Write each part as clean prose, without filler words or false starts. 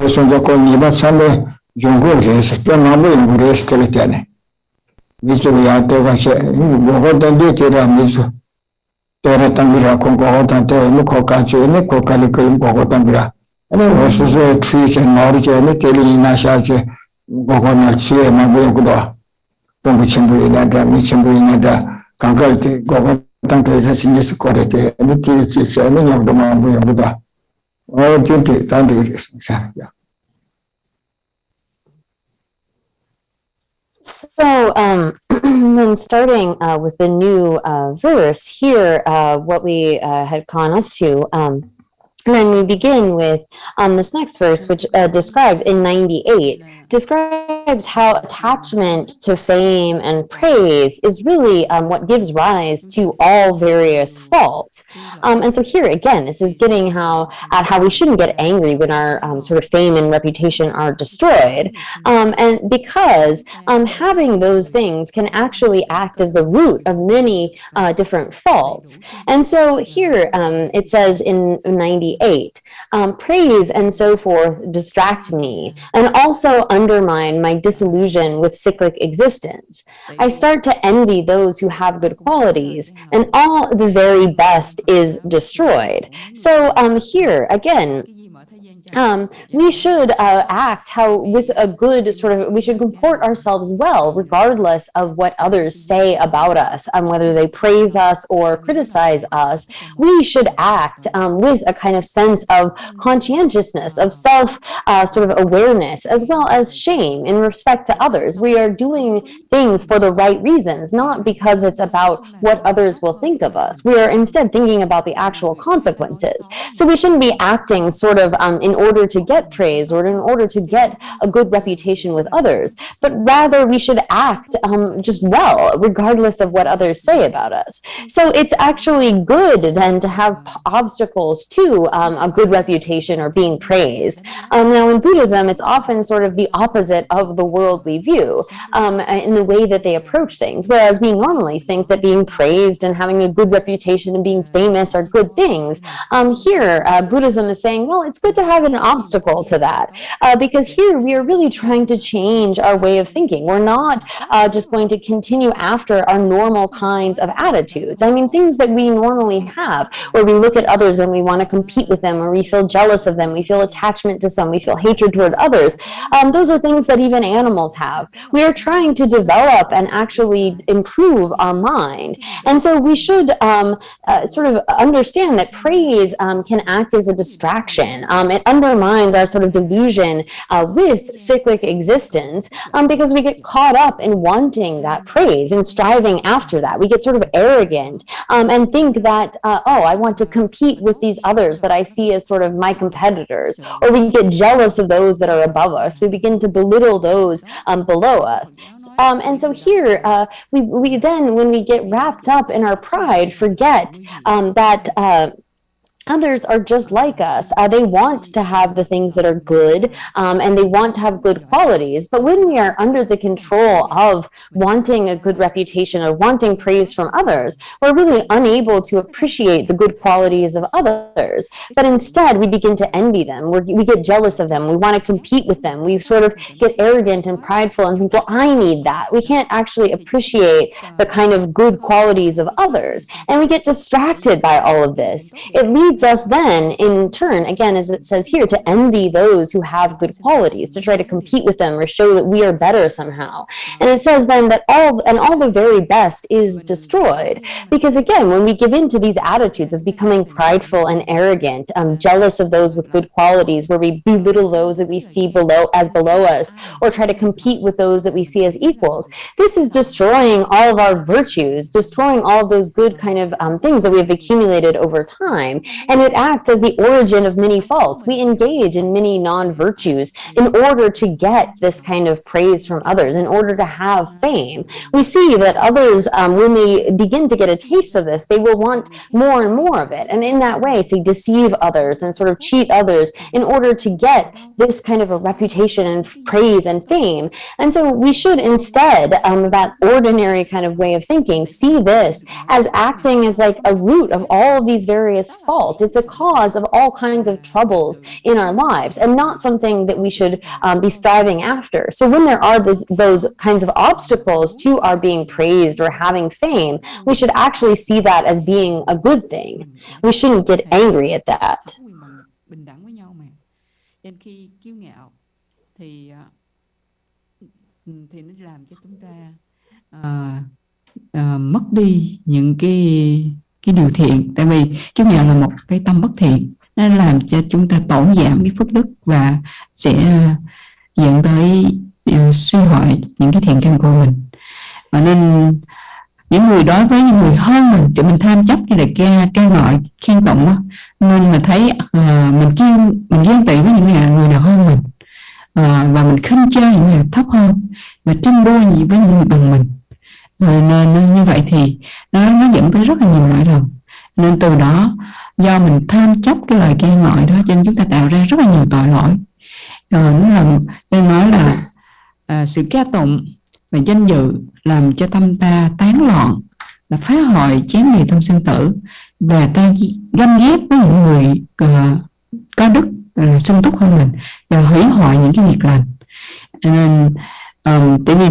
sonja ko niba sambe yongo res ke namu yongo res teletene mizu ya to ga che gogo dande tera mizu tora tangira ko gogo dante no ko ka che ne ko kali ko gogo tangira ane hosuzo tree che nori che ne teli na sha che gogo na che ma bu ko da pombu chimbu ina da mi chimbu ina da kangal te gogo tanke resinjes ko re te ne tiri che ne nyam do ma bu yongo da o tinte tangira sha ya. So then starting with the new verse here, what we had gone up to, and then we begin with this next verse, which describes in 98, describes how attachment to fame and praise is really what gives rise to all various faults. And so here again, this is getting at how we shouldn't get angry when our sort of fame and reputation are destroyed. And because having those things can actually act as the root of many different faults. And so here it says in 98, praise and so forth distract me and also undermine my disillusion with cyclic existence. I start to envy those who have good qualities, and all the very best is destroyed. So here again, we should act with a good sort of, we should comport ourselves well, regardless of what others say about us, whether they praise us or criticize us. We should act with a kind of sense of conscientiousness, of self sort of awareness, as well as shame in respect to others. We are doing things for the right reasons, not because it's about what others will think of us. We are instead thinking about the actual consequences. So we shouldn't be acting sort of in order to get praise or in order to get a good reputation with others, but rather we should act just well, regardless of what others say about us. So it's actually good then to have obstacles to a good reputation or being praised. Now in Buddhism, it's often sort of the opposite of the worldly view in the way that they approach things, whereas we normally think that being praised and having a good reputation and being famous are good things. Here, Buddhism is saying, well, it's good to have an obstacle to that, because here we are really trying to change our way of thinking. We're not just going to continue after our normal kinds of attitudes. I mean, things that we normally have, where we look at others and we want to compete with them, or we feel jealous of them, we feel attachment to some, we feel hatred toward others. Those are things that even animals have. We are trying to develop and actually improve our mind. And so we should sort of understand that praise can act as a distraction. It undermines our sort of delusion with cyclic existence, because we get caught up in wanting that praise and striving after that. We get sort of arrogant and think that, oh, I want to compete with these others that I see as sort of my competitors, or we get jealous of those that are above us. We begin to belittle those below us. And so here, we then, when we get wrapped up in our pride, forget that others are just like us. They want to have the things that are good, and they want to have good qualities. But when we are under the control of wanting a good reputation or wanting praise from others, we're really unable to appreciate the good qualities of others. But instead, we begin to envy them. We get jealous of them. We want to compete with them. We sort of get arrogant and prideful and think, well, I need that. We can't actually appreciate the kind of good qualities of others. And we get distracted by all of this. It leads us then, in turn, again, as it says here, to envy those who have good qualities, to try to compete with them or show that we are better somehow. And it says then that all the very best is destroyed. Because again, when we give in to these attitudes of becoming prideful and arrogant, jealous of those with good qualities, where we belittle those that we see below us, or try to compete with those that we see as equals, this is destroying all of our virtues, destroying all of those good kind of things that we have accumulated over time. And it acts as the origin of many faults. We engage in many non-virtues in order to get this kind of praise from others, in order to have fame. We see that others, when they begin to get a taste of this, they will want more and more of it. And in that way, say, deceive others and sort of cheat others in order to get this kind of a reputation and praise and fame. And so we should instead, that ordinary kind of way of thinking, see this as acting as like a root of all of these various faults. faults. It's a cause of all kinds of troubles in our lives, and not something that we should be striving after. So when there are those kinds of obstacles to our being praised or having fame, we should actually see that as being a good thing. We shouldn't get angry at that. Bình đẳng với nhau mà. Nên khi kiêu ngạo thì nó làm cho chúng ta mất đi những cái điều thiện. Tại vì kiêu ngạo là một cái tâm bất thiện, nó làm cho chúng ta tổn giảm cái phước đức và sẽ dẫn tới suy hoại những cái thiện căn của mình. Và nên những người đối với những người hơn mình, tụi mình tham chấp như là ca ngợi khen tụng đó, nên mà thấy mình ghen tị với những người nào hơn mình, và mình khinh chê những người thấp hơn và tranh đua gì với những người bằng mình. Nên như vậy thì nó dẫn tới rất là nhiều nỗi lầm. Nên từ đó do mình tham chấp cái lời khen ngợi đó, cho nên chúng ta tạo ra rất là nhiều tội lỗi. Nên nói là sự ca tụng và danh dự làm cho tâm ta tán loạn, là phá hoại chém lìa tâm sinh tử, và ta ganh ghét với những người có đức sung túc hơn mình và hủy hoại những cái việc lành. Nên tại vì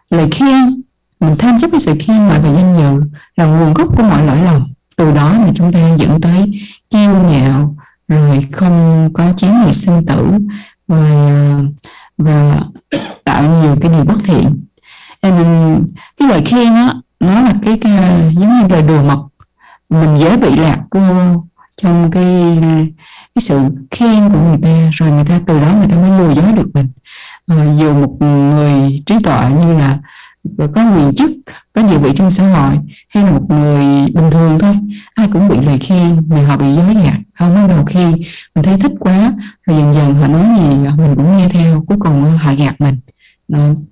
lời khen, mình tham chấp với sự khen ngợi và danh dự là nguồn gốc của mọi lỗi lầm. Từ đó mà chúng ta dẫn tới kiêu ngạo, rồi không có chém lìa sinh tử, và tạo nhiều cái điều bất thiện. Nên cái lời khen đó, nó là cái giống như lời đùa mật, mình dễ bị lạc vô trong cái sự khen của người ta, rồi người ta từ đó người ta mới lừa dối được mình. Dù một người trí tuệ như là có quyền chức, có địa vị trong xã hội, hay là một người bình thường thôi, ai cũng bị lời khen mà họ bị dối gạt. Không bắt đầu khen mình thấy thích quá, rồi dần dần họ nói gì mình cũng nghe theo, cuối cùng họ gạt mình.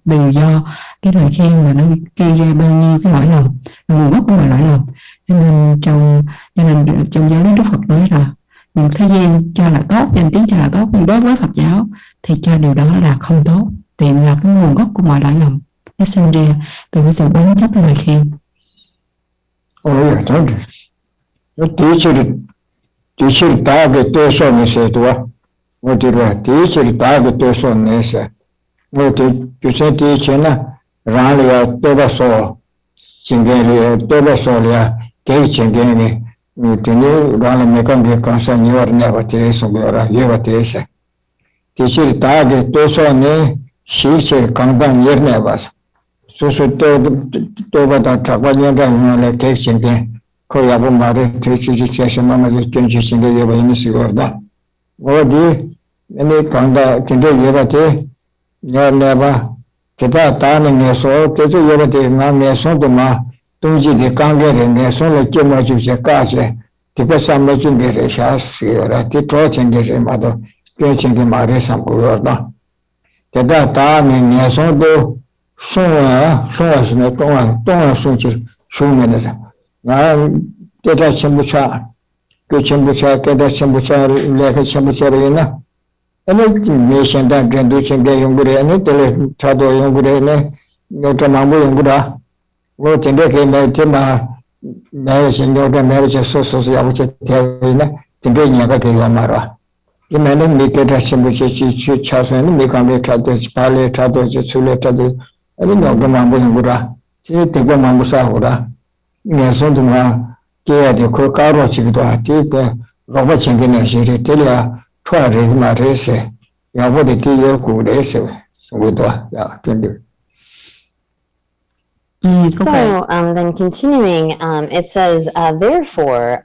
Đều do cái lời khen mà nó gây ra bao nhiêu cái lỗi lầm, là nguồn gốc của mọi lỗi lầm. Cho nên trong giáo lý Đức Phật nói là những thế gian cho là tốt, danh tiếng cho là tốt, nhưng đối với Phật giáo thì cho điều đó là không tốt, thì là cái nguồn gốc của mọi lỗi lầm nó sinh ra từ cái sự bám chấp lời khen. Ôi thôi, nó tí chỉ ta cái tôi số này sẽ tua, ngồi đi rồi tí chỉ ta cái tôi số này sẽ, ngồi thì chú sẽ tí chỉ na ra liền tôi bắt số, chính cái liền tôi bắt số liền cái chính cái này, thì nếu ra là mấy con cái con sao nhiều này vậy thì số cái ra nhiều vậy thì sẽ, tí chỉ ta cái tôi số này sĩ chỉ càng bằng nhiều này vậy. So tôi bắt đầu trả qua những cái là cái chuyện kia, coi như là mà để chỉ xem mà cái chuyện chuyện cái gì vậy nó sẽ gọi đó. Rồi đi, nên còn đó chuyện cái gì vậy thì nhà này ba, chúng ta nên nghe số, cái chỗ gì vậy thì nghe số thì mà tôi chỉ để càng cái nghe số là chỉ mà chịu cả chứ, thì cái sao mà chịu cái này sao sẽ rồi, thì trò chuyện cái gì mà đó, cái chuyện cái mà để sao gọi đó. Chúng ta nên nghe số đó. Songa sune tonga sunchi shumene na teta chembucha keda chembucha leka chembucha rena ene mission da grandu chenge yongure ene tele chado yongure ne nota mambu yongura wo tende ke me tema me singo da marriage so ya buche tena tende nyaga ke yamara imene me keda chembucha chi chaso ne me kambe chado pale chado chule chado Ani nyoka mambu yungura, chini tekwa mambu sahura, nga sondu nga kaya di ko karo chigidwa, di pe roba chingi na shiri, tili ya chua rigi ma rese, ya wadi di yoku rese, sungidwa, ya, kendi. So then continuing, it says, therefore,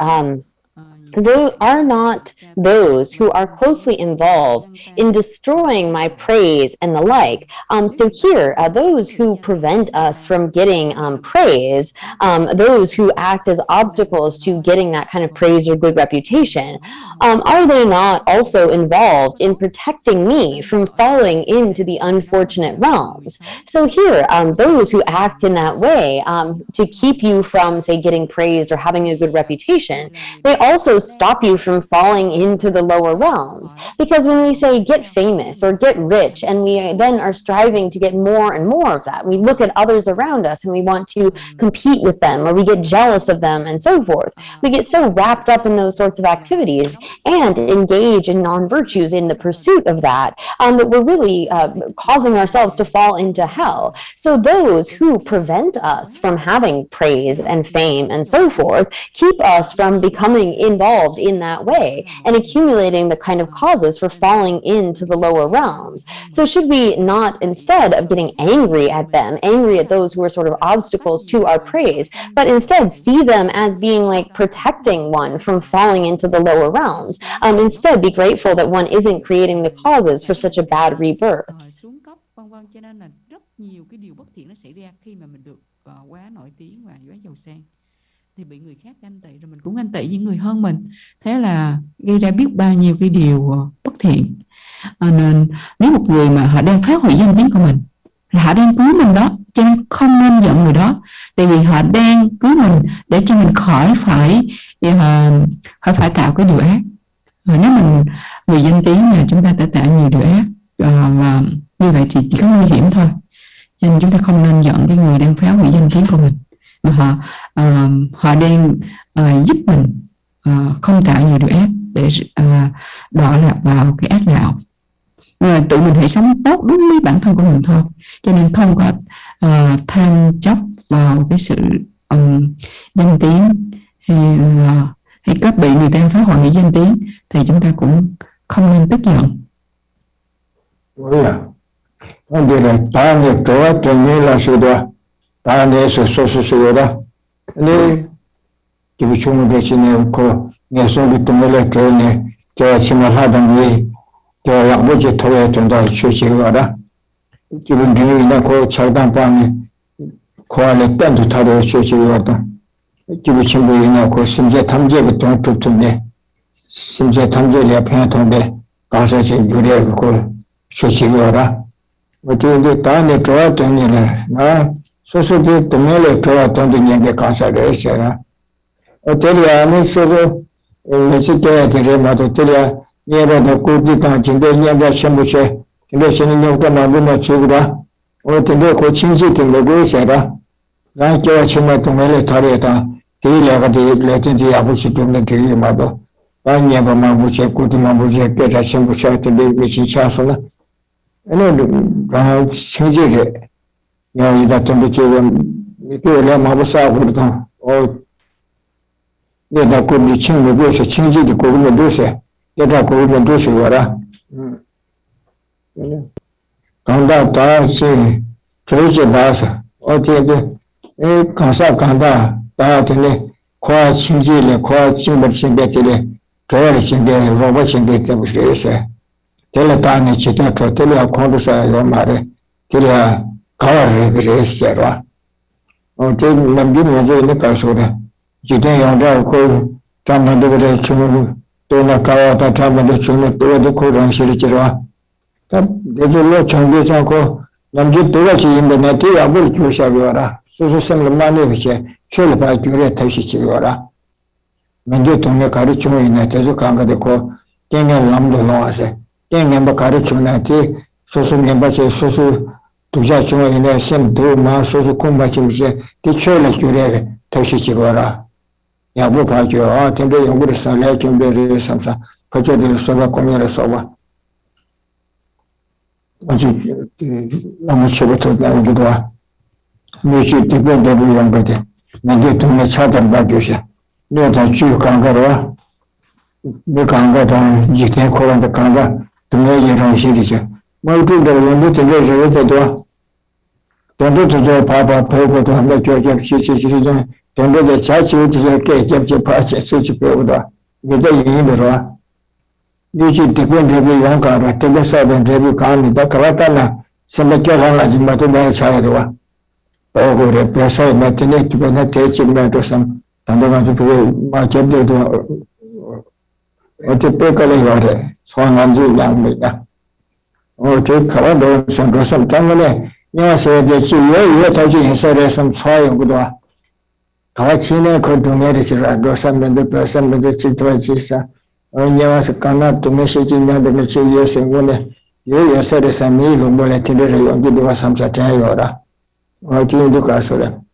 they are not those who are closely involved in destroying my praise and the like. So here, those who prevent us from getting praise, those who act as obstacles to getting that kind of praise or good reputation, are they not also involved in protecting me from falling into the unfortunate realms? So here, those who act in that way to keep you from, say, getting praised or having a good reputation, they also stop you from falling into the lower realms. Because when we say get famous or get rich, and we then are striving to get more and more of that, we look at others around us and we want to compete with them, or we get jealous of them and so forth. We get so wrapped up in those sorts of activities and engage in non-virtues in the pursuit of that, that we're really causing ourselves to fall into hell. So those who prevent us from having praise and fame and so forth keep us from becoming involved in that way and accumulating the kind of causes for falling into the lower realms. So should we not, instead of getting angry at them, angry at those who are sort of obstacles to our praise, but instead see them as being like protecting one from falling into the lower realms? Instead, be grateful that one isn't creating the causes for such a bad rebirth. Xuống cấp vân vân, cho nên là rất nhiều cái điều bất thiện nó xảy ra khi mà mình được quá nổi tiếng và quá giàu sang, thì bị người khác ganh tị, rồi mình cũng ganh tị những người hơn mình, thế là gây ra biết bao nhiêu cái điều bất thiện. Nên nếu một người mà họ đang phá hủy danh tiếng của mình, là họ đang cứu mình đó, cho nên không nên giận người đó, tại vì họ đang cứu mình để cho mình khỏi phải tạo cái điều ác. Nếu mình vì danh tiếng là chúng ta đã tạo nhiều điều ác, và như vậy thì chỉ có nguy hiểm thôi. Cho nên chúng ta không nên giận cái người đang phá hủy danh tiếng của mình, mà họ đang giúp mình không tạo nhiều điều ác để đọa lạc vào cái ác đạo. Mà tự mình hãy sống tốt đúng với bản thân của mình thôi, cho nên không có tham chấp vào cái sự danh tiếng, hay có bị người ta phá hoại danh tiếng thì chúng ta cũng không nên tức giận. Vấn đề là ta này chỗ trên như là sự đó, ta này sự đó, nên cái chúng mình chỉ nên có nghe xong cái tung lên chỗ này, cho chỉ mà hai đồng gì, cho các bộ chỉ thôi chúng ta suy nghĩ đó, cái vấn đề này có chạy đàn pan này, có là tên chúng ta đều suy nghĩ đó, cái chúng mình này có sinh ra tham gia cái trong trục trục này, sinh ra tham gia là phải tham gia, cả sự chỉ người đấy có suy nghĩ đó. Vậy thì ta này chỗ trên như là nó số thì tụi mình lại chỗ trong thì những cái con số đấy sẽ ra. Ở đây là nó số là sự kiện thì mà tôi là nhiều là cố đi tăng trình độ nhiều là xem một chế, thì để cho nhiều cái mà bên nó chịu đó. Ở đây có chính trị thì mới có sẽ ra. Rằng cho chúng ta tụi mình lại thay đổi ta, thì là cái thì là thì áp dụng chúng ta thì mà đó. Và nhiều mà một chế cố thì mà một chế cái ra xem một chế thì bị chỉ cha số đó. Nó là chính trị đấy. Nhà đã chuẩn bị cái là mà bao sao cũng được. Để đã cũng đi chính mình sẽ chính trị thì cũng mình đối sẽ, để đã cũng mình đối sẽ vậy đó. Còn đó ta chỉ chơi chơi bao giờ, ở đây càng sao càng ta thì này khoa chính trị là khoa chính trị chính trị thì chơi là chính trị, robot chính trị thì cũng sẽ. Thế là ta này chỉ ta cho thế là con được sai rồi mà đấy, thế là cả cái sẽ rồi. Thế làm gì mà rồi nó cả số đấy, chỉ để làm ra coi trong mình được cái chúng tôi là cao ta trong mình được chúng tôi được coi rằng sẽ chỉ rồi. Thế để rồi trong đây trong cô làm gì tôi là chỉ mình này thì à muốn chú sao vậy đó, số xem làm ăn này chứ, chơi là phải chú ý thấy chỉ vậy đó. Mình được tôi này cái chúng này thì tôi càng cái cô cái ngày làm được lo sẽ. Cái ngày mà cái chúng này thì số ngày mà chỉ số tụi cha chúng này xem đồ mà số không bao nhiêu chứ, cái chơi là chú ý thấy chỉ vậy đó. Nhà bố phải chú thì đây ông biết sao lại chúng đây xem sao, phải cho đây số và công nghệ số và làm cho bớt thôi là được rồi. Nếu chỉ tiếp tục để bù làm cái gì, mình đi tụi nó chát đàn bao nhiêu chứ, nếu ta chưa càng cái đó, nếu càng cái đó chỉ thấy khó làm được càng cái, tụi nó gì rồi xí đi chứ, mà tụi nó làm được tụi nó rồi thì đó, tụi nó phá phê của tụi nó cho kẹp chỉ rồi, tụi nó để trái chiếu thì rồi kẹp phá chỉ phê của đó, người ta gì vậy rồi. Nếu chỉ tiếp tục để bù làm cái đó, thì cái sao bên để bù càng người ta cái đó là xem mà cho rằng là gì mà tụi nó chạy rồi. Rồi bây giờ mà thế này tụi nó thấy chuyện này rồi xong, thằng đó mà tụi mà chết được rồi, ở trên bê cái này rồi, xoang ăn gì làm vậy đó. Ở trên khẩu đó xong rồi xong cái này, nhưng mà sẽ để chỉ nhớ thôi chỉ sẽ để xong xoay không có đó. Kawachine Kodunga, Dosam and the person with the Chitwa Onyawas Kana to messaging the 2 years and one. You said some meal, bulletin, you do some satire. What do you do, Castle?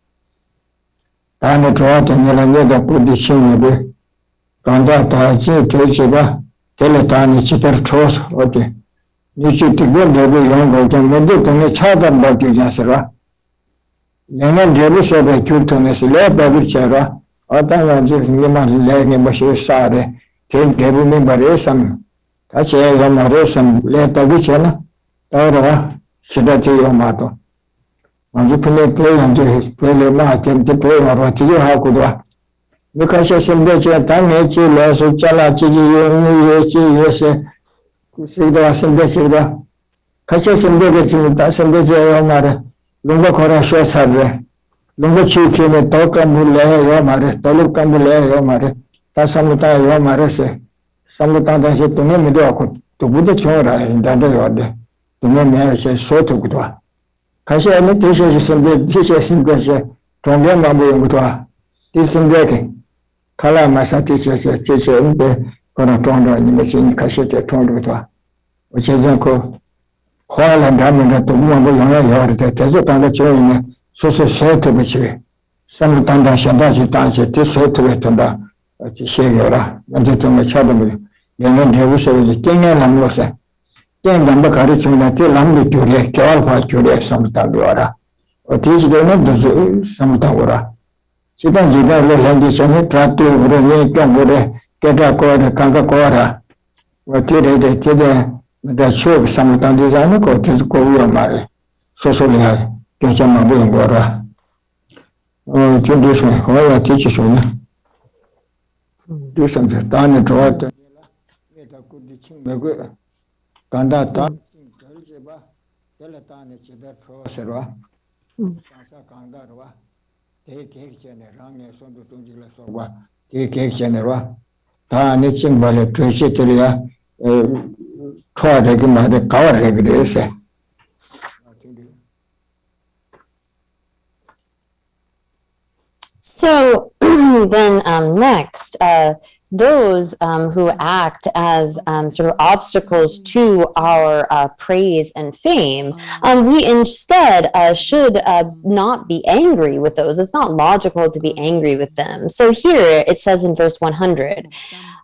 And the drought and Yelanda put the chin. Kanda Chiba, Teletan, Chitter Tross, okay. You should get the younger can do to me child about you, Yansera. Lenin Jerusalem by Kultunis, led by Vichera, other just Niman learning Bashir Sare, came to remember some. That's a Yamaresam, let the Vichena, Dora, Shidati Yamato. When you play and do his play, came to play or what you have could. Because I said that you time, Chile, so Chala, Yeshi, Sida, Sida, Kasha, and Begatin, some Beja, Lunga Kora Shosare, Lunga Chuki, Toka Mule, Yomare, Toluka Mule, Yomare, Tasamuta Yomarese, Samutan said to me, to Buddha Chora in Dada, to me, so to Gudwa. Kasha, and teachers, some teachers in Geshe, Tonga Gudwa, this in breaking. Kala Masa teachers, teacher in the Konotondo and the machine Kashete told with her, which is Uncle. Hall and Diamond to Mumbo Yard, the Tezotan China, so said to which some Tanda Shandaji Tansi, this way to it on the Shagora, and the Tonga Chadam, then Jerusalem, King and Lamlosa. Then the Bakarichuna, Lambi Curia, Kalpa Curia, some Tagora, or teach the name of some Tagora. Sitan Jida language and try to Rene, get a cord, Kanga Kora, what did they that show some designer go to Korea Mari. So get your mother and Gora. Oh, to this one, all I teach you. Do something, done it right. Made a good ching, Kanda, Jaliba, Teletan, Chida Trosera, Sasa Kandarwa, take action, Rang, so to Tungila Soba, take action, Tani Chimbale, Trichetria, try to give my cover regulations. So then next, those who act as sort of obstacles to our praise and fame, we instead should not be angry with those. It's not logical to be angry with them. So here it says in verse 100,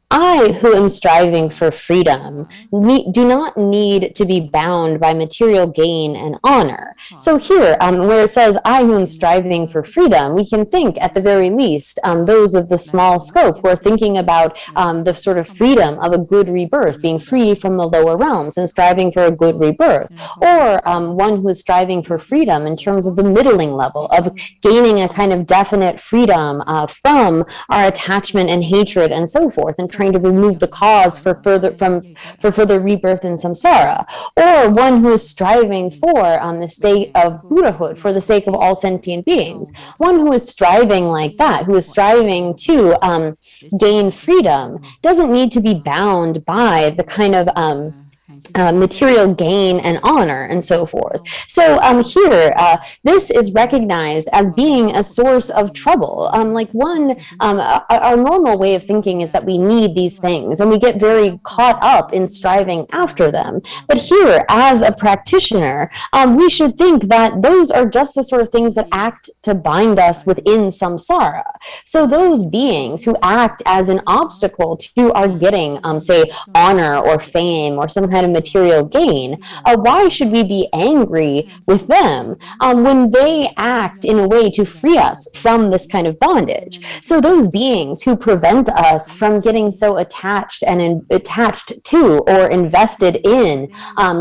I, who am striving for freedom, do not need to be bound by material gain and honor. So here, where it says, I who am striving for freedom, we can think at the very least, those of the small scope who are thinking about the sort of freedom of a good rebirth, being free from the lower realms and striving for a good rebirth, or one who is striving for freedom in terms of the middling level of gaining a kind of definite freedom from our attachment and hatred and so forth, and trying to remove the cause for further rebirth in samsara, or one who is striving for the state of Buddhahood for the sake of all sentient beings. One who is striving like that, who is striving to gain freedom, doesn't need to be bound by the kind of material gain and honor and so forth. So here, this is recognized as being a source of trouble. Our normal way of thinking is that we need these things and we get very caught up in striving after them. But here, as a practitioner, we should think that those are just the sort of things that act to bind us within samsara. So those beings who act as an obstacle to our getting, say, honor or fame or some kind of material gain, why should we be angry with them when they act in a way to free us from this kind of bondage? So those beings who prevent us from getting so attached and attached to or invested in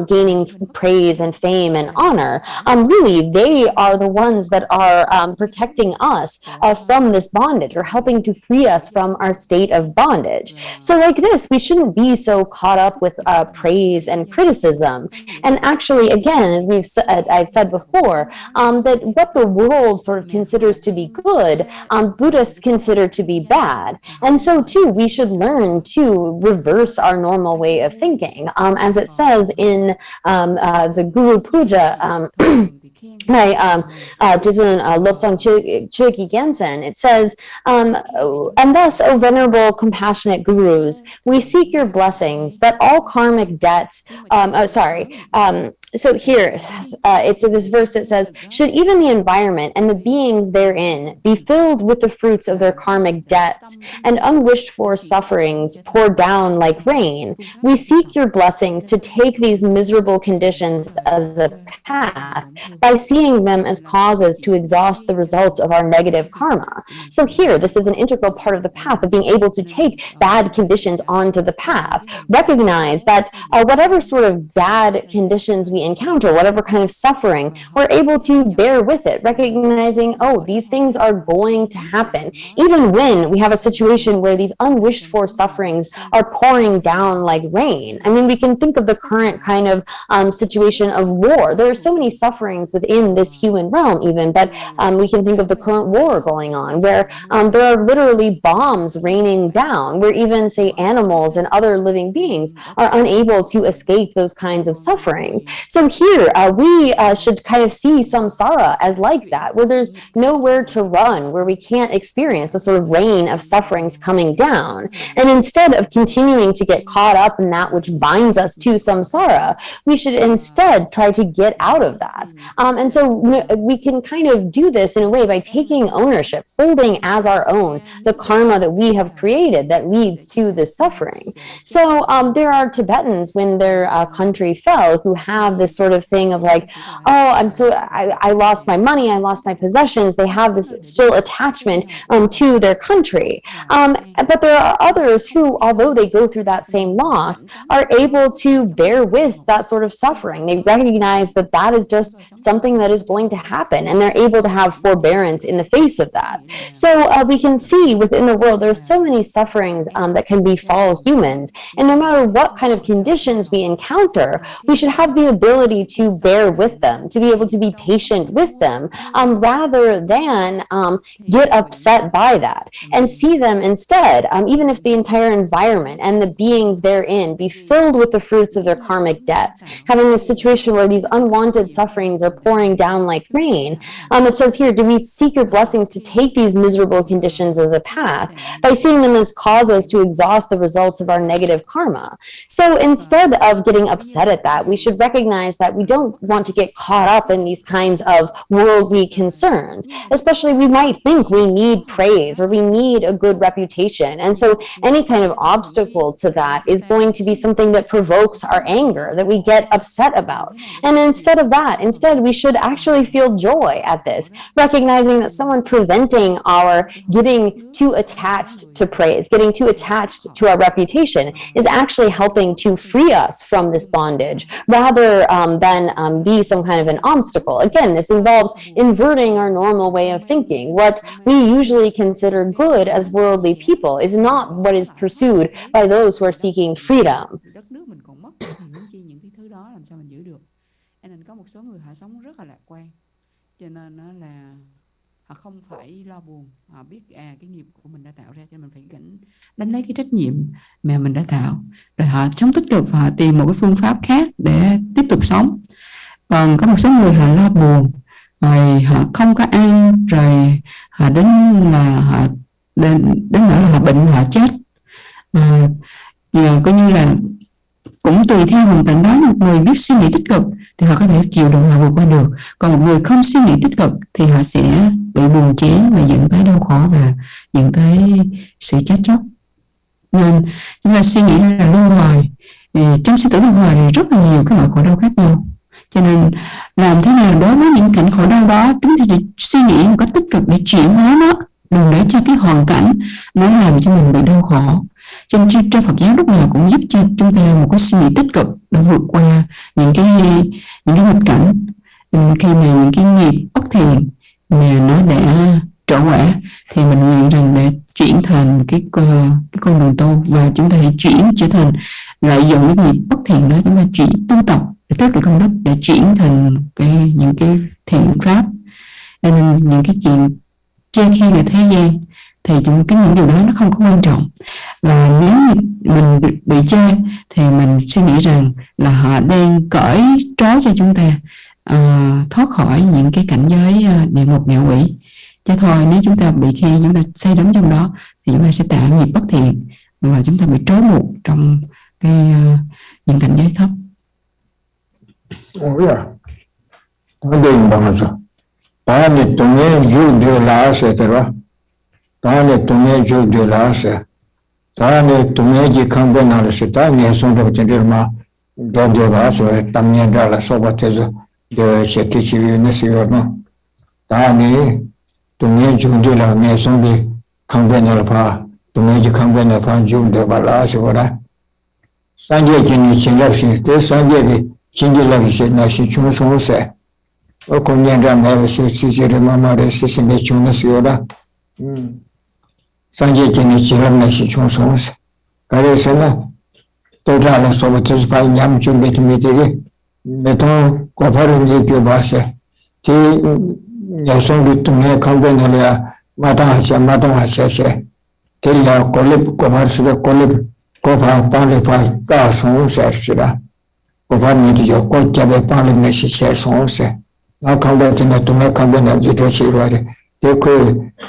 gaining praise and fame and honor, really they are the ones that are protecting us from this bondage or helping to free us from our state of bondage. So like this, we shouldn't be so caught up with praise and criticism. And actually, again, as I've said before, that what the world sort of considers to be good, Buddhists consider to be bad. And so too, we should learn to reverse our normal way of thinking. As it says in the Guru Puja, by Lobsang Choeki Gensen, it says, and thus, O venerable, compassionate gurus, we seek your blessings that all karmic debts, so here, it's this verse that says, should even the environment and the beings therein be filled with the fruits of their karmic debts and unwished for sufferings pour down like rain, we seek your blessings to take these miserable conditions as a path by seeing them as causes to exhaust the results of our negative karma. So here, this is an integral part of the path of being able to take bad conditions onto the path. Recognize that whatever sort of bad conditions we encounter, whatever kind of suffering, we're able to bear with it, recognizing, oh, these things are going to happen. Even when we have a situation where these unwished for sufferings are pouring down like rain. I mean, we can think of the current kind of situation of war. There are so many sufferings within this human realm even, but we can think of the current war going on where there are literally bombs raining down, where even, say, animals and other living beings are unable to escape those kinds of sufferings. So here, we should kind of see samsara as like that, where there's nowhere to run, where we can't experience the sort of rain of sufferings coming down. And instead of continuing to get caught up in that which binds us to samsara, we should instead try to get out of that. And so we can kind of do this in a way by taking ownership, holding as our own the karma that we have created that leads to this suffering. So there are Tibetans, when their country fell, who have this sort of thing of like, oh, I lost my money, I lost my possessions. They have this still attachment to their country. But there are others who, although they go through that same loss, are able to bear with that sort of suffering. They recognize that that is just something that is going to happen, and they're able to have forbearance in the face of that. So we can see within the world, there are so many sufferings that can befall humans. And no matter what kind of conditions we encounter, we should have the ability to bear with them, to be able to be patient with them, rather than get upset by that, and see them instead, even if the entire environment and the beings therein be filled with the fruits of their karmic debts, having this situation where these unwanted sufferings are pouring down like rain. It says here, do we seek your blessings to take these miserable conditions as a path by seeing them as causes to exhaust the results of our negative karma? So instead of getting upset at that, we should recognize that we don't want to get caught up in these kinds of worldly concerns. Especially, we might think we need praise or we need a good reputation. And so any kind of obstacle to that is going to be something that provokes our anger, that we get upset about. And instead of that, we should actually feel joy at this, recognizing that someone preventing our getting too attached to praise, getting too attached to our reputation, is actually helping to free us from this bondage, rather than be some kind of an obstacle. Again, this involves inverting our normal way of thinking. What we usually consider good as worldly people is not what is pursued by those who are seeking freedom. Nên có một số người họ sống rất là lạc quan, cho nên là họ không phải lo buồn, họ biết cái nghiệp của mình đã tạo ra, cho nên mình phải đánh lấy cái trách nhiệm mà mình đã tạo, rồi họ sống tích cực và họ tìm một cái phương pháp khác để tiếp tục sống. Còn có một số người họ lo buồn, rồi họ không có ăn, rồi họ đến nỗi là họ bệnh, họ chết. Coi như là cũng tùy theo hoàn cảnh đó, một người biết suy nghĩ tích cực thì họ có thể chịu đựng, họ vượt qua được. Còn một người không suy nghĩ tích cực thì họ sẽ bị buồn chán và dẫn tới đau khổ và dẫn tới sự chết chóc. Nên chúng ta suy nghĩ là luân hồi, trong sinh tử luân hồi thì rất là nhiều cái loại khổ đau khác nhau. Cho nên làm thế nào đối với những cảnh khổ đau đó, chúng ta chỉ suy nghĩ một cách tích cực để chuyển hóa nó, đừng để cho cái hoàn cảnh nó làm cho mình bị đau khổ. Cho nên trong Phật giáo lúc nào cũng giúp cho chúng ta một cái suy nghĩ tích cực để vượt qua những cái nghịch cảnh. Khi mà những cái nghiệp bất thiện mà nó đã trổ quả thì mình nguyện rằng để chuyển thành cái con đường tu, và chúng ta hãy chuyển trở thành lợi dụng cái nghiệp bất thiện đó, chúng ta chuyển tu tập để tích được công đức, để chuyển thành những cái thiện pháp. Nên những cái chuyện chê khe về thế gian thì những điều đó nó không có quan trọng. Và nếu mình bị chê thì mình suy nghĩ rằng là họ đang cởi trói cho chúng ta, thoát khỏi những cái cảnh giới địa ngục ngạ quỷ. Chứ thôi nếu chúng ta bị khi chúng ta say đắm trong đó thì chúng ta sẽ tạo nghiệp bất thiện và chúng ta bị trói buộc trong cái những cảnh giới thấp. Nó đừng bằng rồi. Đó là tụi nghe dù điều lá sẽ thế đó. Đó là tụi nghe dù điều lá sẽ. Đó là tụi nghe chỉ không bên nào sẽ ta nghe xong rồi trên đây mà đoàn điều lá sẽ tăng nhiên ra là số bát thế rồi. Để sẽ tiếp tục như thế nó. Đó là tụi nghe dù điều lá nghe xong đi không bên nào phá. Tụi nghe chỉ không bên nào phá dù điều lá sẽ đó. Sáng giờ chỉ nhìn chính là gì? Thế sáng giờ thì chính là gì? Là sự chung sống sẽ. Ở con nhân ra mẹ sẽ chỉ để mama để sẽ biết chung nó sẽ đó. Sáng giờ chỉ nhìn chính là sự chung sống sẽ. Cái đấy sẽ là tôi ra là số vật phải nhắm chung biết mình thì cái. Mà tôi có phải là gì kiểu bác sẽ. Thì nhà sống đi tụi nghe không bên nào là mà tao hạt sẽ. Thì là có phải sự có lip có phải cả sống sẽ đó. Có phải như thế có chấp phải này sẽ sống sẽ. Nó không biết là tụi nghe không biết là gì đó chỉ vậy. Thì cô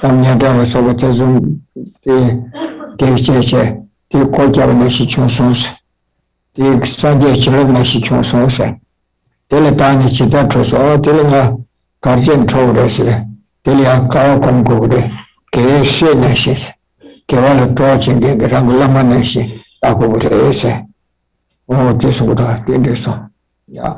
tam nhân ra là số vật dùng thì cái sẽ thì có chấp này sẽ chung sống sẽ. Thì sáng giờ chỉ là này sẽ chung sống sẽ. Thế là ta như chỉ ta trôi số thế là cả dân trôi đấy sẽ. Thế là cao công cụ đấy cái xe này sẽ. Cái là trôi trên cái răng lama này sẽ. Ta cũng thế sẽ. Thế số đó tiến đến số. Yeah.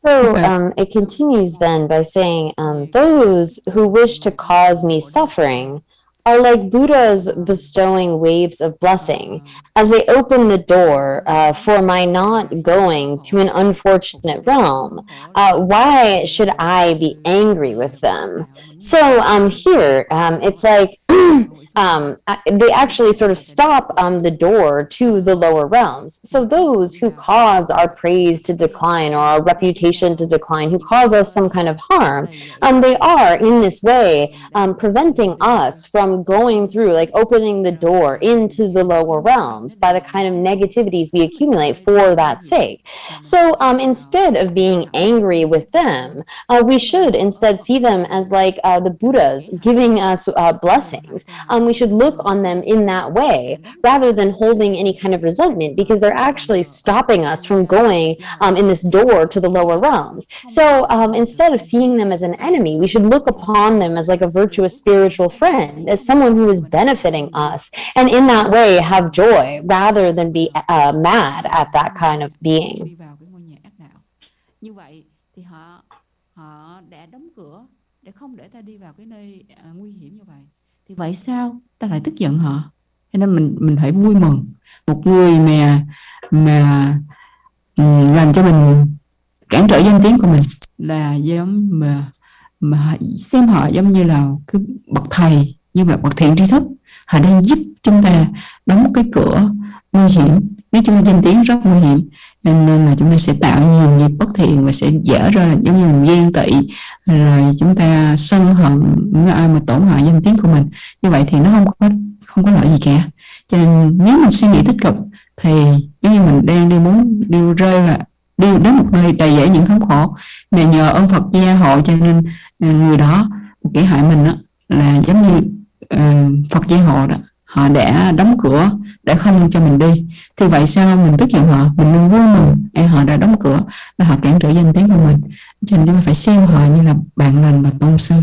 So it continues then by saying, those who wish to cause me suffering are like Buddhas bestowing waves of blessing as they open the door for my not going to an unfortunate realm. Why should I be angry with them? So here, it's like they actually sort of stop the door to the lower realms. So those who cause our praise to decline or our reputation to decline, who cause us some kind of harm, they are in this way preventing us from going through, like opening the door into the lower realms by the kind of negativities we accumulate for that sake. So instead of being angry with them, we should instead see them as like the Buddhas giving us blessings. We should look on them in that way rather than holding any kind of resentment, because they're actually stopping us from going in this door to the lower realms. So instead of seeing them as an enemy, we should look upon them as like a virtuous spiritual friend, as someone who is benefiting us, and in that way have joy rather than be mad at that kind of being. Như vậy thì họ đã đóng cửa để không để ta đi vào cái nơi nguy hiểm như vậy. Thì vậy sao ta lại tức giận họ? Cho nên mình phải vui mừng. Một người mà làm cho mình cản trở danh tiếng của mình là giống mà xem họ giống như là cái bậc thầy, như là bậc thiện tri thức. Họ đang giúp chúng ta đóng cái cửa nguy hiểm. Nếu chúng ta danh tiếng rất nguy hiểm, nên là chúng ta sẽ tạo nhiều nghiệp bất thiện và sẽ dở ra giống như mình ghen tị, rồi chúng ta sân hận những ai mà tổn hại danh tiếng của mình. Như vậy thì nó không có lợi gì cả. Cho nên nếu mình suy nghĩ tích cực thì giống như mình đang đi rơi và đi đến một nơi đầy dẫy những thống khổ, mà nhờ ơn Phật gia hộ cho nên người đó kẻ hại mình đó, là giống như Phật gia hộ đó, họ đã đóng cửa để không cho mình đi. Thì vậy sao mình tức giận họ? Mình nên vui mừng họ đã đóng cửa, là họ cản trở danh tiếng của mình. Cho nên chúng ta phải xem họ như là bạn lành và tôn sư.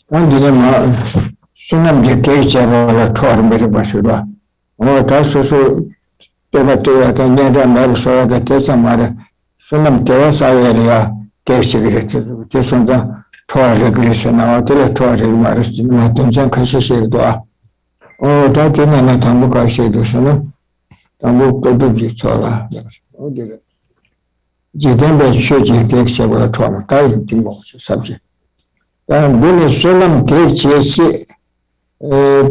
Con đi mà số năm thì kể cho là thoa rồi mới bắt đầu đó. Ta số tôi ta nhận ra là số ta thế sao mà số năm kể sao là kể gì thế số đó thoa rồi cái số nào thế là thoa rồi mà tôi chẳng khai sĩ đó. Ta thế này là thằng bố khai sĩ đó số nó thằng bố có được gì cho là chỉ đem về chơi chỉ kể sao là thoa mà cái gì mà sắp xỉ. Bên số năm kể chỉ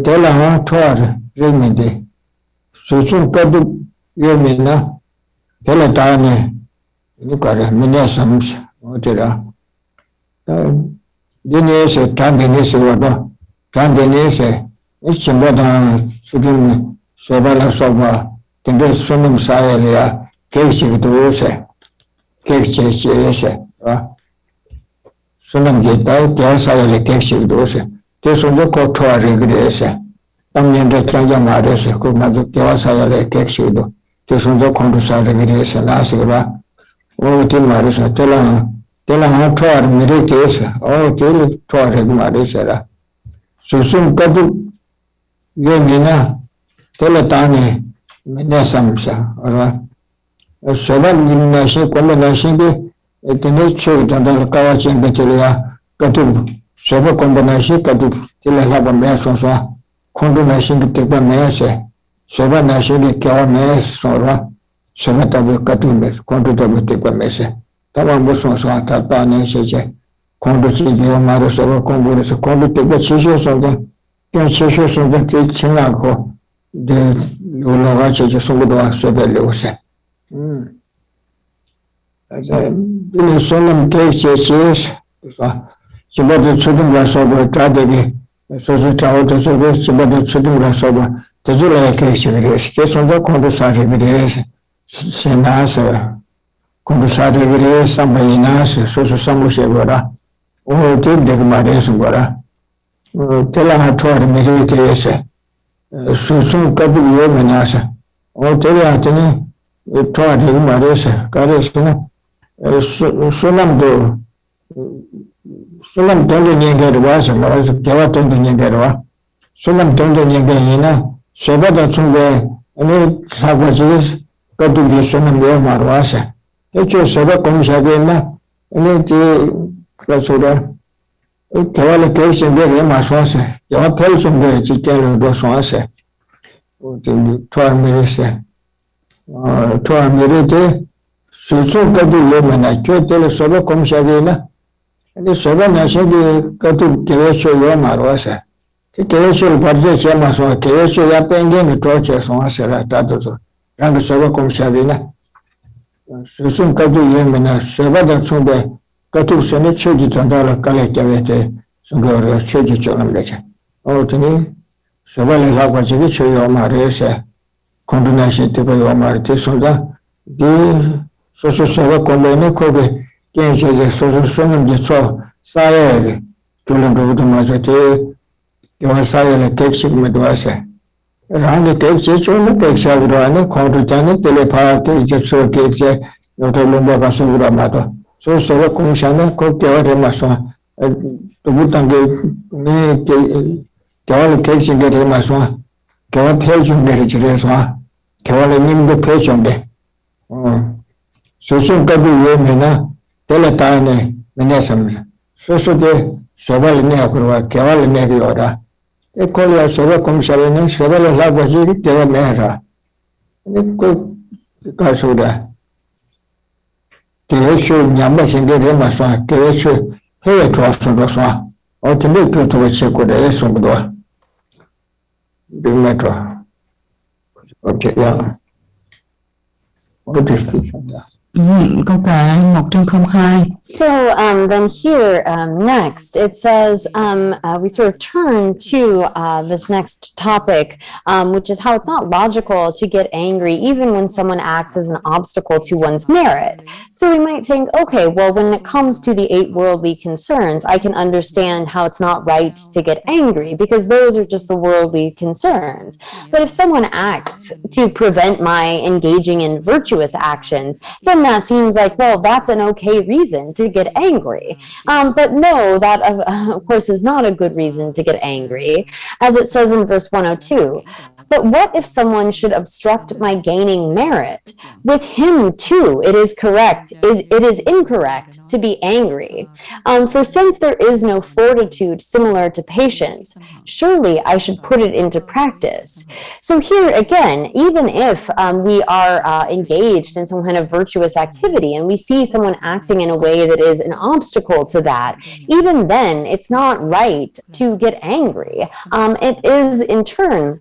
thế là họ thoa rồi mình đi. Số có được yêu mình đó. Thế là ta này nó gọi là mình là sắm thế đó. Đi này sẽ trang cái này sẽ vào đó. Trang cái này sẽ ít chừng bao đó số này số bao là số bao. Thì số năm sai là 계획식 도세 계획제시에세 손님께 다 대사에 계획식 도세 대손도 고토아를 그래서 남년대 경제 말에서 그 맞아 대사에 계획식도 대손도 공부사를 그래서 나서라 어디 말에서 telanga toar mire tesa tele toar maresera susum kadu yengina tele tane menesamsa ora soban dinnashi kombinashi be etene choi tanda kawachi betelia kadu soba kombinashi kadu tele laba mesonsa kondu nashi tekba mese soba nashi kawa mes sora soba tabe kadu mes kondu tabe tekba mese tamam bu son hatta ne şeyce kondu çiğdiyor marası kondu kondu tekbe çişiyor sonra ben çişiyor sonra tek çınako de ulağa çişiyor sonra da sebelli olsa bunu sonum tek çişiyor şimdi çözüm var sonra tadegi sözü çağırdı şimdi çözüm var sonra tezule keşfediyor işte sonra kondu sadece bir senasa conversare con Sambayina, Soso Samusegora, o Tinde Maresugora, Telahator Meditese, Susun Kabuyo Menasa, o Telatini, Todi Maresa, Caresina, Sulam Tondo Nigerwas, Kawatondo Nigerwa, Sulam Tondo Nigerina, Sobata Sunga, and Havajis, Katubi Sunam Marwasa. Hecho soba komisagena ene ti kasura kawale keisen de remaswase ya pelson de chikelo do swase o ti toa mirete susu kadu yemana chotele soba komisagena ene soba nashedi katu kevecho yo marwase ti kevecho parje chama so kevecho ya pengen troche swase ra tato so rang soba komisagena Susun kadu yemena sebada sunde katu sene choji tandala kale kyavete sungara choji chonam lecha. Otini sebale lagwa chigi choyo marese kondunashi tiba yo marite sunda di susu seba kombene kobe kensheze susu sunam jitso saye tulundu udumazo te yawa saye le kekshik medwase. Rangi kekche cholo keksha virane kondu chane telepha ke jitso kekche yoto lumba kasura mato. So soba kumshane ko kewa remaswa. Tubutange ni kewa kekche ge remaswa. Kewa pechung ge rechireswa. Kewa le nimdo pechung ge. Susun kadu ye mena teletane menesamsa. Susu de soba le neakurwa kewa le negiora. E kolia soba komisarene soba le lagwa jiri kewa mehra. Ne ko kasura. Kevecho nyamba shinge rema swa kevecho hewe tuwa sundo swa. Otime kuto wacheko de eso mdwa. Bimetro. Okay, yeah. Buddhist teaching, yeah. Câu kệ 102. So then here next it says we sort of turn to this next topic, which is how it's not logical to get angry even when someone acts as an obstacle to one's merit. So we might think, okay, well, when it comes to the 8 worldly concerns, I can understand how it's not right to get angry because those are just the worldly concerns. But if someone acts to prevent my engaging in virtuous actions, then that seems like, well, that's an okay reason to get angry. But no, that of course is not a good reason to get angry, as it says in verse 102. But what if someone should obstruct my gaining merit? With him too, it is incorrect to be angry. For since there is no fortitude similar to patience, surely I should put it into practice. So here again, even if we are engaged in some kind of virtuous activity and we see someone acting in a way that is an obstacle to that, even then it's not right to get angry. It is in turn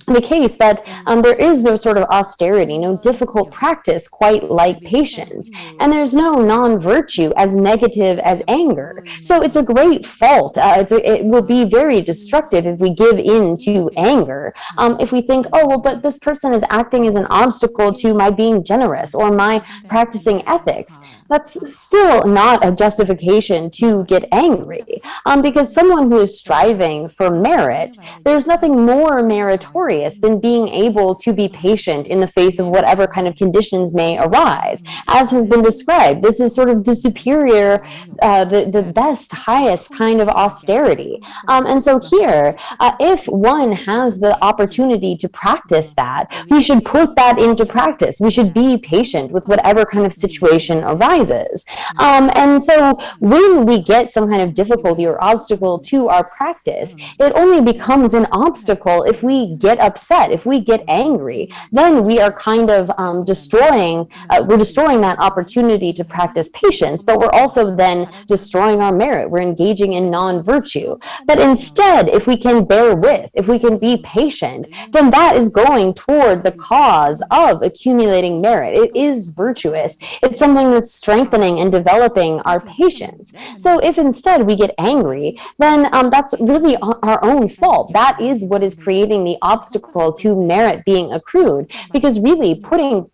the case that there is no sort of austerity, no difficult practice quite like patience, and there's no non-virtue as negative as anger. So it's a great fault. It will be very destructive if we give in to anger. If we think, oh, well, but this person is acting as an obstacle to my being generous or my practicing ethics, that's still not a justification to get angry. Because someone who is striving for merit, there's nothing more meritorious than being able to be patient in the face of whatever kind of conditions may arise. As has been described, this is sort of the superior, the best, highest kind of austerity. And so here, if one has the opportunity to practice that, we should put that into practice. We should be patient with whatever kind of situation arises. And so when we get some kind of difficulty or obstacle to our practice, it only becomes an obstacle if we get upset, if we get angry. Then we are kind of destroying that opportunity to practice patience, but we're also then destroying our merit. We're engaging in non-virtue. But instead, if we can bear with, if we can be patient, then that is going toward the cause of accumulating merit. It is virtuous. It's something that's strengthening and developing our patience. So if instead we get angry, then that's really our own fault. That is what is creating the obstacle to merit being accrued, because really putting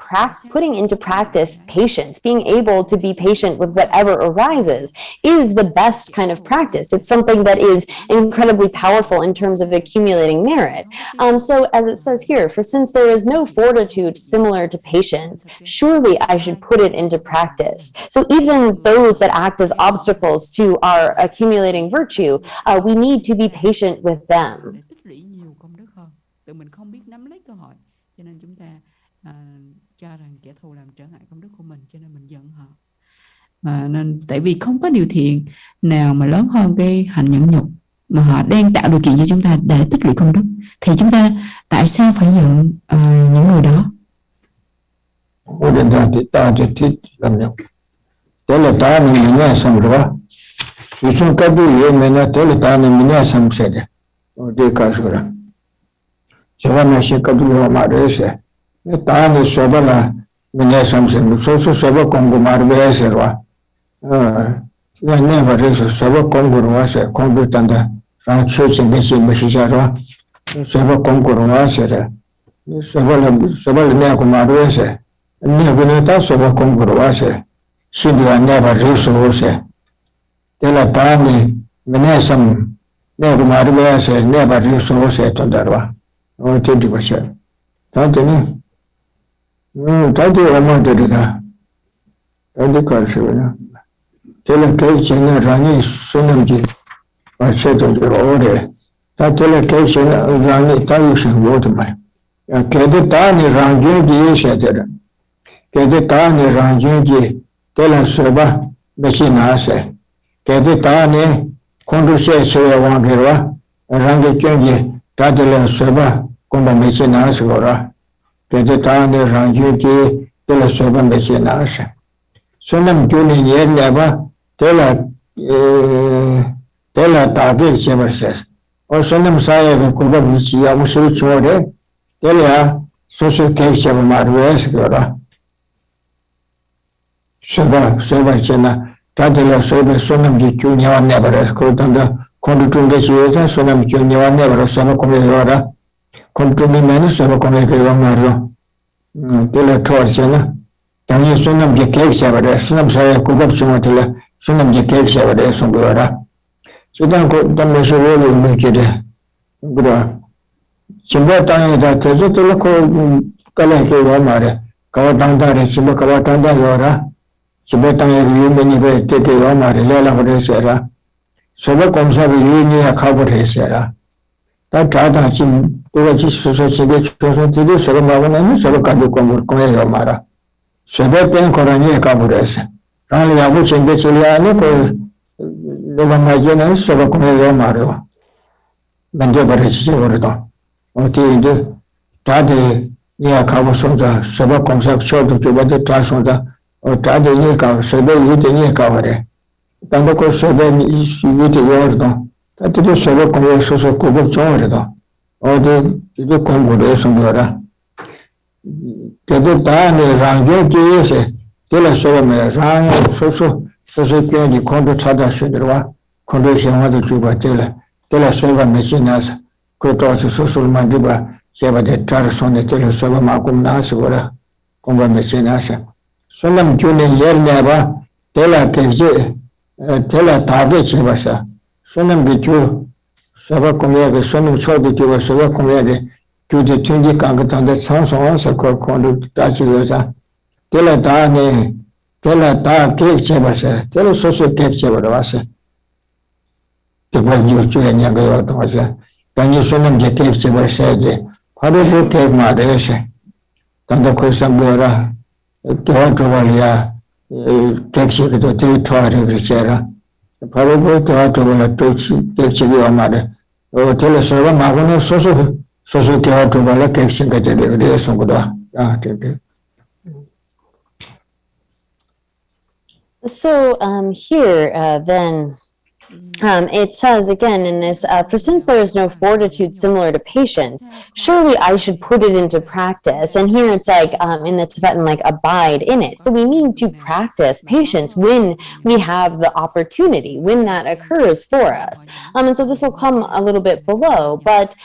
into practice patience, being able to be patient with whatever arises, is the best kind of practice. It's something that is incredibly powerful in terms of accumulating merit. So as it says here, for since there is no fortitude similar to patience, surely I should put it into practice. So even those that act as obstacles to our accumulating virtue, we need to be patient with them. Tích lũy nhiều công đức hơn. Tự mình không biết nắm lấy cơ hội, cho nên chúng ta cho rằng kẻ thù làm trở ngại công đức của mình, cho nên mình giận họ. Nên tại vì không có điều thiện nào mà lớn hơn cái hành nhẫn nhục mà họ đang tạo điều kiện cho chúng ta để tích lũy công đức, thì chúng ta tại sao phải giận những người đó? Thế là ta mình nghe xong rồi, vì chúng ta đi mình nói thế là ta mình nghe xong sẽ đi cả rồi, cho nên là sẽ có điều mà đấy sẽ, ta mình sẽ bảo là mình nghe xong sẽ, số bảo công cụ mà bây giờ rồi, nghe vào đấy số bảo công cụ rồi sẽ, công cụ tận đó, ra chơi trên cái gì mà chỉ rồi, số bảo công cụ rồi sẽ, số bảo là nghe của mà bây giờ, nghe cái này ta số bảo công cụ rồi sẽ. Xin điều never resource. Thế là ta mình nghe xong nghe của mà bây giờ never resource toàn đó rồi. Ôi thế thì có chuyện. Ta thế này. Ta thì ở ngoài đây ta. Ta đi cả sự nữa. Thế là cái chuyện này ra như số năm gì và sẽ được rồi đấy. Ta thế là cái chuyện này ra như ta yêu sinh vô thôi mà. Cái đó ta này ra như gì sẽ được. Cái đó ta này ra như gì thế là soba bechi nase cái thứ ta này con du sẽ chơi vào cái đó rằng cái chuyện gì ta thế là soba con bà bechi nase rồi cái thứ ta này rằng cái thế là soba bechi nase số năm chú này nhớ nhớ ba thế là ta cái chế bớt sẽ ở số năm sai cái cô bà bechi à một số chỗ đấy thế là số cái chế bớt mà rồi rồi Soba chena, tadela soba sonam ji kyu nyawa nebara, kodanda kondutunga chiweza sonam kyu nyawa nebara, soba kome yora, kondutunga meni soba kome kyo maro, tila toa chena, tangi sonam ji kek chabara, sonam saya kubab chunga tila, sonam ji kek chabara, songo yora. Sidan ko tamme sobo ume kide, bura, chimba tangi da tezo tila ko kala kyo mare, kawa tangda re, chimba kawa tangda yora, Tibetang yu meni be tete yomari lela hore sera. Soba komsa be yu ni akabore sera. Ta chada chim tuga chi suso chige choso tidi soba magona ni soba kadu komur kone yomara. Soba ten korani akabore se. Rani yabu chende chiliani ko leba majena soba kone yomaro. Bende bare chiche vordo. Oti indu tade ni akabu sonda soba komsa chodo chubade ta sonda. Ta de ni ka sobe yute ni ka hore. Tanda ko sobe yute yordo. Ta tito sobe kome soso kubo chore do. 어디 이제 공부를 해서라. 그래도 다음에 장교 기회에 내가 소면 장에 소소 편이 공부 찾아서들와 공부 시험도 주고 내가 소가 메시나서 그것도 소소를 만들고 제가 대타를 손에 들어 소가 막고 나서거라 공부 메시나서 손님 주는 열내봐 내가 계제 내가 다게 집어서 손님 비주 소가 공부하게 손님 초비 주고 소가 공부하게 교제 tunji 강가탄데 상상원서 그 건도 따지고자 teladaane telada ke chebasa telo soso ke chebara wasa tebal yuchuya nyaga yoto wasa tanyi sunam je ke chebara saje khare bo ke marese tanda khosambora teotovalia ke chebito te tware grichera khare bo teotovala tochi ke chebiwa mare o telo soba magone soso teotovala ke chingate de songoda So here then it says again in this, for since there is no fortitude similar to patience, surely I should put it into practice. And here it's like in the Tibetan, like abide in it. So we mean to practice patience when we have the opportunity, when that occurs for us. And so this will come a little bit below, but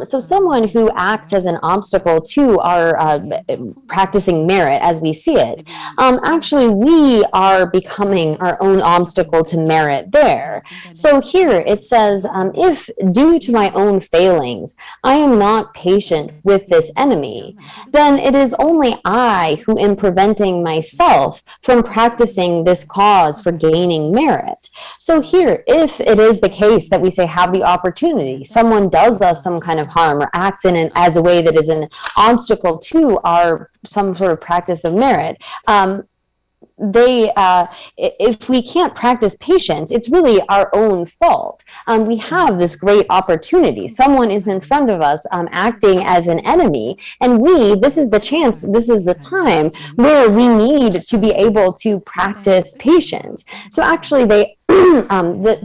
so someone who acts as an obstacle to our practicing merit as we see it, actually we are becoming our own obstacle to merit there. So here it says, if due to my own failings, I am not patient with this enemy, then it is only I who am preventing myself from practicing this cause for gaining merit. So here, if it is the case that we say have the opportunity, someone does us some kind of harm or acts in it as a way that is an obstacle to our some sort of practice of merit, if we can't practice patience, it's really our own fault. We have this great opportunity. Someone is in front of us acting as an enemy, and this is the chance, this is the time where we need to be able to practice patience. So actually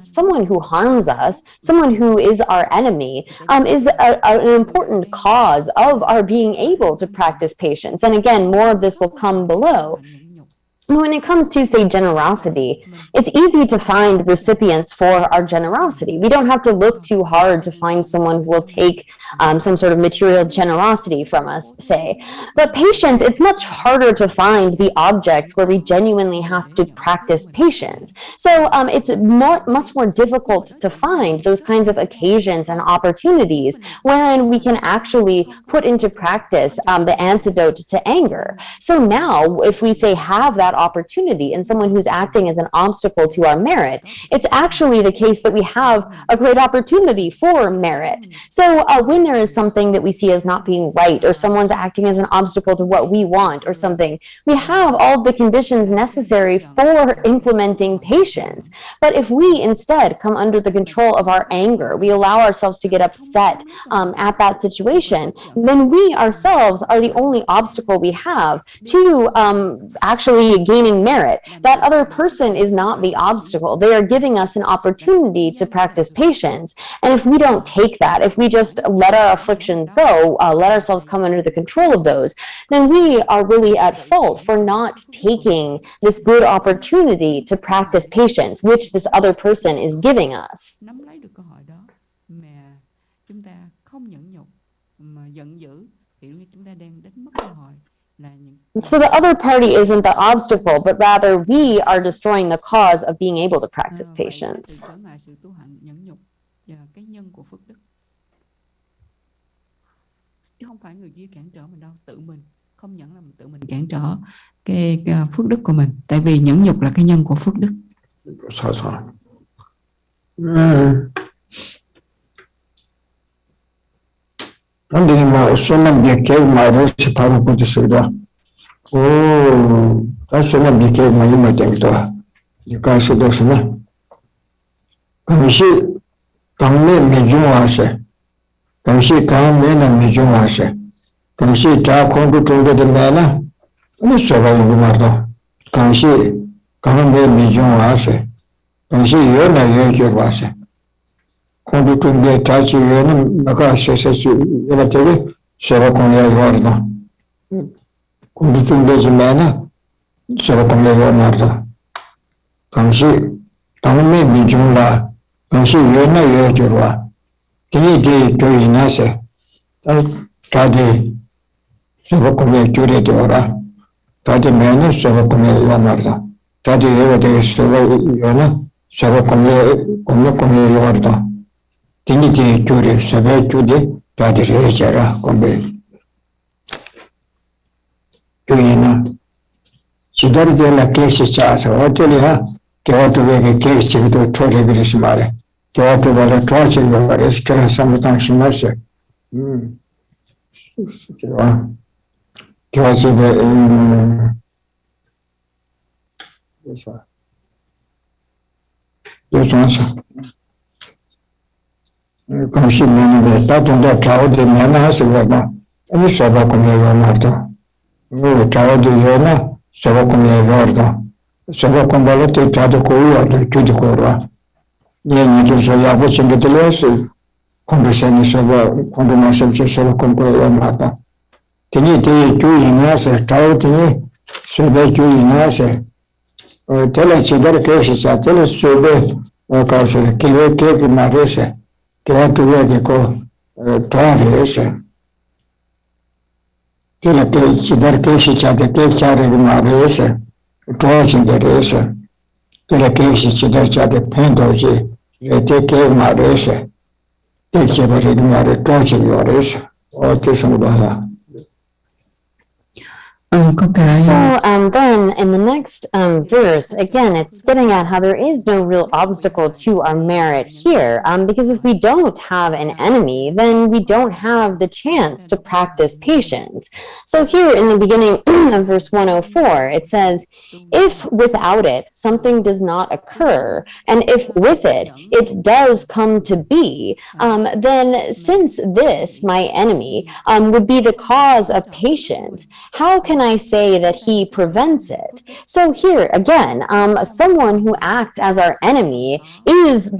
someone who harms us, someone who is our enemy, is an important cause of our being able to practice patience. And again, more of this will come below. When it comes to, say, generosity, it's easy to find recipients for our generosity. We don't have to look too hard to find someone who will take some sort of material generosity from us, say. But patience, it's much harder to find the objects where we genuinely have to practice patience. So it's much more difficult to find those kinds of occasions and opportunities wherein we can actually put into practice the antidote to anger. So now, if we say have that opportunity and someone who's acting as an obstacle to our merit, it's actually the case that we have a great opportunity for merit. So when there is something that we see as not being right, or someone's acting as an obstacle to what we want or something, we have all the conditions necessary for implementing patience. But if we instead come under the control of our anger, we allow ourselves to get upset at that situation, then we ourselves are the only obstacle we have to actually gaining merit. That other person is not the obstacle. They are giving us an opportunity to practice patience. And if we don't take that, if we just let our afflictions go, let ourselves come under the control of those, then we are really at fault for not taking this good opportunity to practice patience, which this other person is giving us. Nắm lấy được cơ hội đó mà chúng ta không nhẫn nhục mà giận dữ thì chúng ta đang đánh mất cơ hội. So the other party isn't the obstacle, but rather we are destroying the cause of being able to practice patience. Không phải người kia cản trở mình đâu, tự mình không nhận là tự mình cản trở cái phước đức của mình, tại vì nhẫn nhục là cái nhân của phước đức. 근데 뭐 손은 몇개 말을시 바로 보듯이다. 다 손은 몇개 많이 못된다. 이까지도서나. 당시 강매 미중화세. 당시 강매는 미중화세. 당시 자 공부 중대된 매나 어느 소방이 말도. 당시 강매 미중화세. 당시 연나 여기와세. 공부중에 자주에는 내가 세세지 이렇게 서로 공유하고 공부중에지만은 서로 공유하고 당시 당내 민중라 당시 연나 여주와 뒤에 교인나서 다들 서로 공유하게 되어라 다들 매는 서로 공유하고 다들 여기 서로 연나 서로 공유하고 Tiniti Juri, Sabe Judi, Tadi Rejara, Combe. Juina. Sidari de la Case Chasa, Otelia, Kyoto Vega Case to Tori Grismare, Kyoto Vala Torture, Rescue Samatan Shimasa. Kyoto this one. Consigliere stato da ciao di Miana si guarda e mi stava come io morto. Ciao di Iona, stava come io morto. Stava con ballotte ciao con io che chiudi corva. Niente che so ya voce che te lo so. Quando sei ne stava quando non sei solo con io morto. Tieni te tu in asa ciao ti se vai tu in asa. Te la ci dare che si sa te lo so be causa che ma rese. Che tu vedi con Torres, che la che ci dà che si c'ha che c'è rimarese, Torres interesse, che la che si ci dà c'ha che pendoci, e te che marese, che c'è per rimare Torres rimarese, o te sono da. Có cái So then in the next verse, again, it's getting at how there is no real obstacle to our merit here. Because if we don't have an enemy, then we don't have the chance to practice patience. So here in the beginning of verse 104, it says, if without it something does not occur, and if with it it does come to be, then since this, my enemy, would be the cause of patience, how can I say that he prevents it? So here again, someone who acts as our enemy is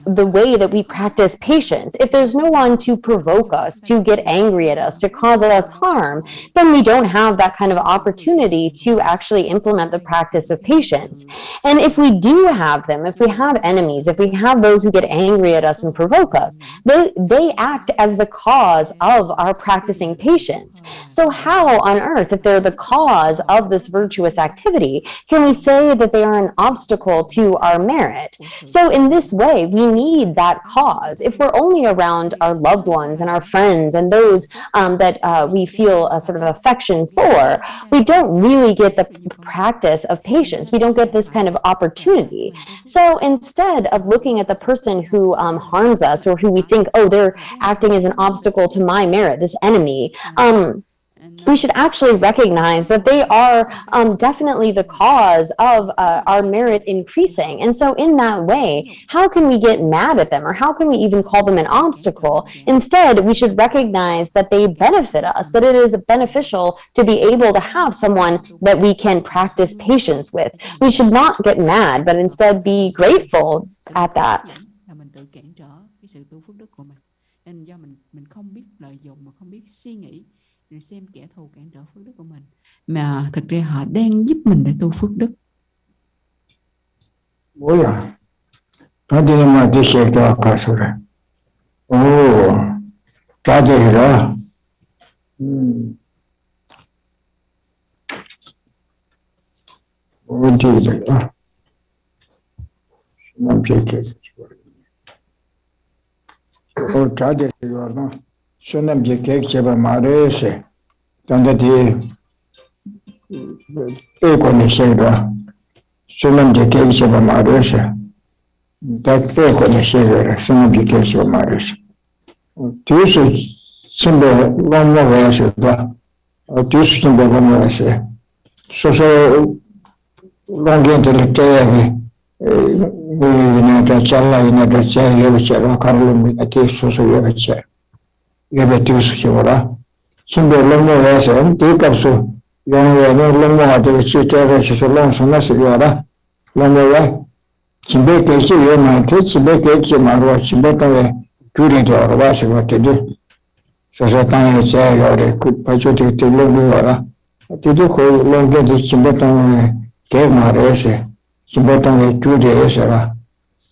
the way that we practice patience. If there's no one to provoke us, to get angry at us, to cause us harm, then we don't have that kind of opportunity to actually implement the practice of patience. And if we do have them, if we have enemies, if we have those who get angry at us and provoke us, they act as the cause of our practicing patience. So how on earth, if they're the cause of this virtuous activity, can we say that they are an obstacle to our merit? So in this way, we need that cause. If we're only around our loved ones and our friends and those that we feel a sort of affection for, we don't really get the practice of patience. We don't get this kind of opportunity. So instead of looking at the person who harms us or who we think, oh, they're acting as an obstacle to my merit, this enemy, we should actually recognize that they are definitely the cause of our merit increasing. And so in that way, how can we get mad at them, or how can we even call them an obstacle? Instead, we should recognize that they benefit us, that it is beneficial to be able to have someone that we can practice patience with. We should not get mad, but instead be grateful at that. là mình tự cản trở cái sự tu phước đức của mình. Nên do mình không biết lợi dụng mà không biết suy nghĩ rồi xem kẻ thù cản trở phước đức của mình, mà thực ra họ đang giúp mình để tu phước đức. 뭐야? 다들 막 디시가 가서래. 오, 다들이라. 어디다? 남자께. 다들이라. 남자께 제발 말해서. 단다디 빼고는 싫어. 남자께 제발 말해서. 다 빼고는 싫어. 남자께 제발 말해서. 뒤에서 선배 넘어가서 봐. 뒤에서 선배 넘어가서. 소소 롱겐들 때에 이나다 잘라이나다 자여버쳐 가르면 뒤에서 소여버쳐. 예배 뒤에서 저라. 선배 넘어가서 뒤값을 영어는 넘어가도 지저가 지서 넘어서서 요라. 넘어가. Chimbe kechi yoma, te chimbe kechi marwa, chimbe tawe gyuri de orwa shiwa tidi. Sasa tanga chaya yore, pacho te longi yora. Tidi ko longi de chimbe tawe ke marwa se, chimbe tawe gyuri ese ra.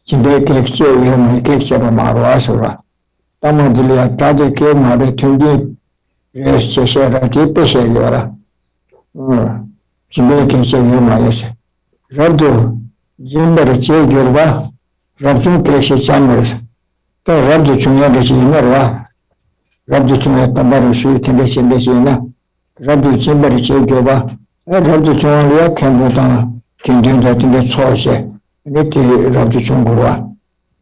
Chimbe kechi yoma, kechi yoma marwa shiwa. Tama dili tadi ke marwa tungi res cheshe ra, ti peshe yora. Chimbe kechi yoma ese. Rabdu Jimber Che Gurba, Rabju Keshi Chambers, the Rabdu Chunya Regina, Rabdu Chunya Tabaru Shui Tibesina, Rabdu Jimber Che Gurba, and Rabdu Chunya Cambotan, Kindin that in the Soche, Niti Rabdu Chungura,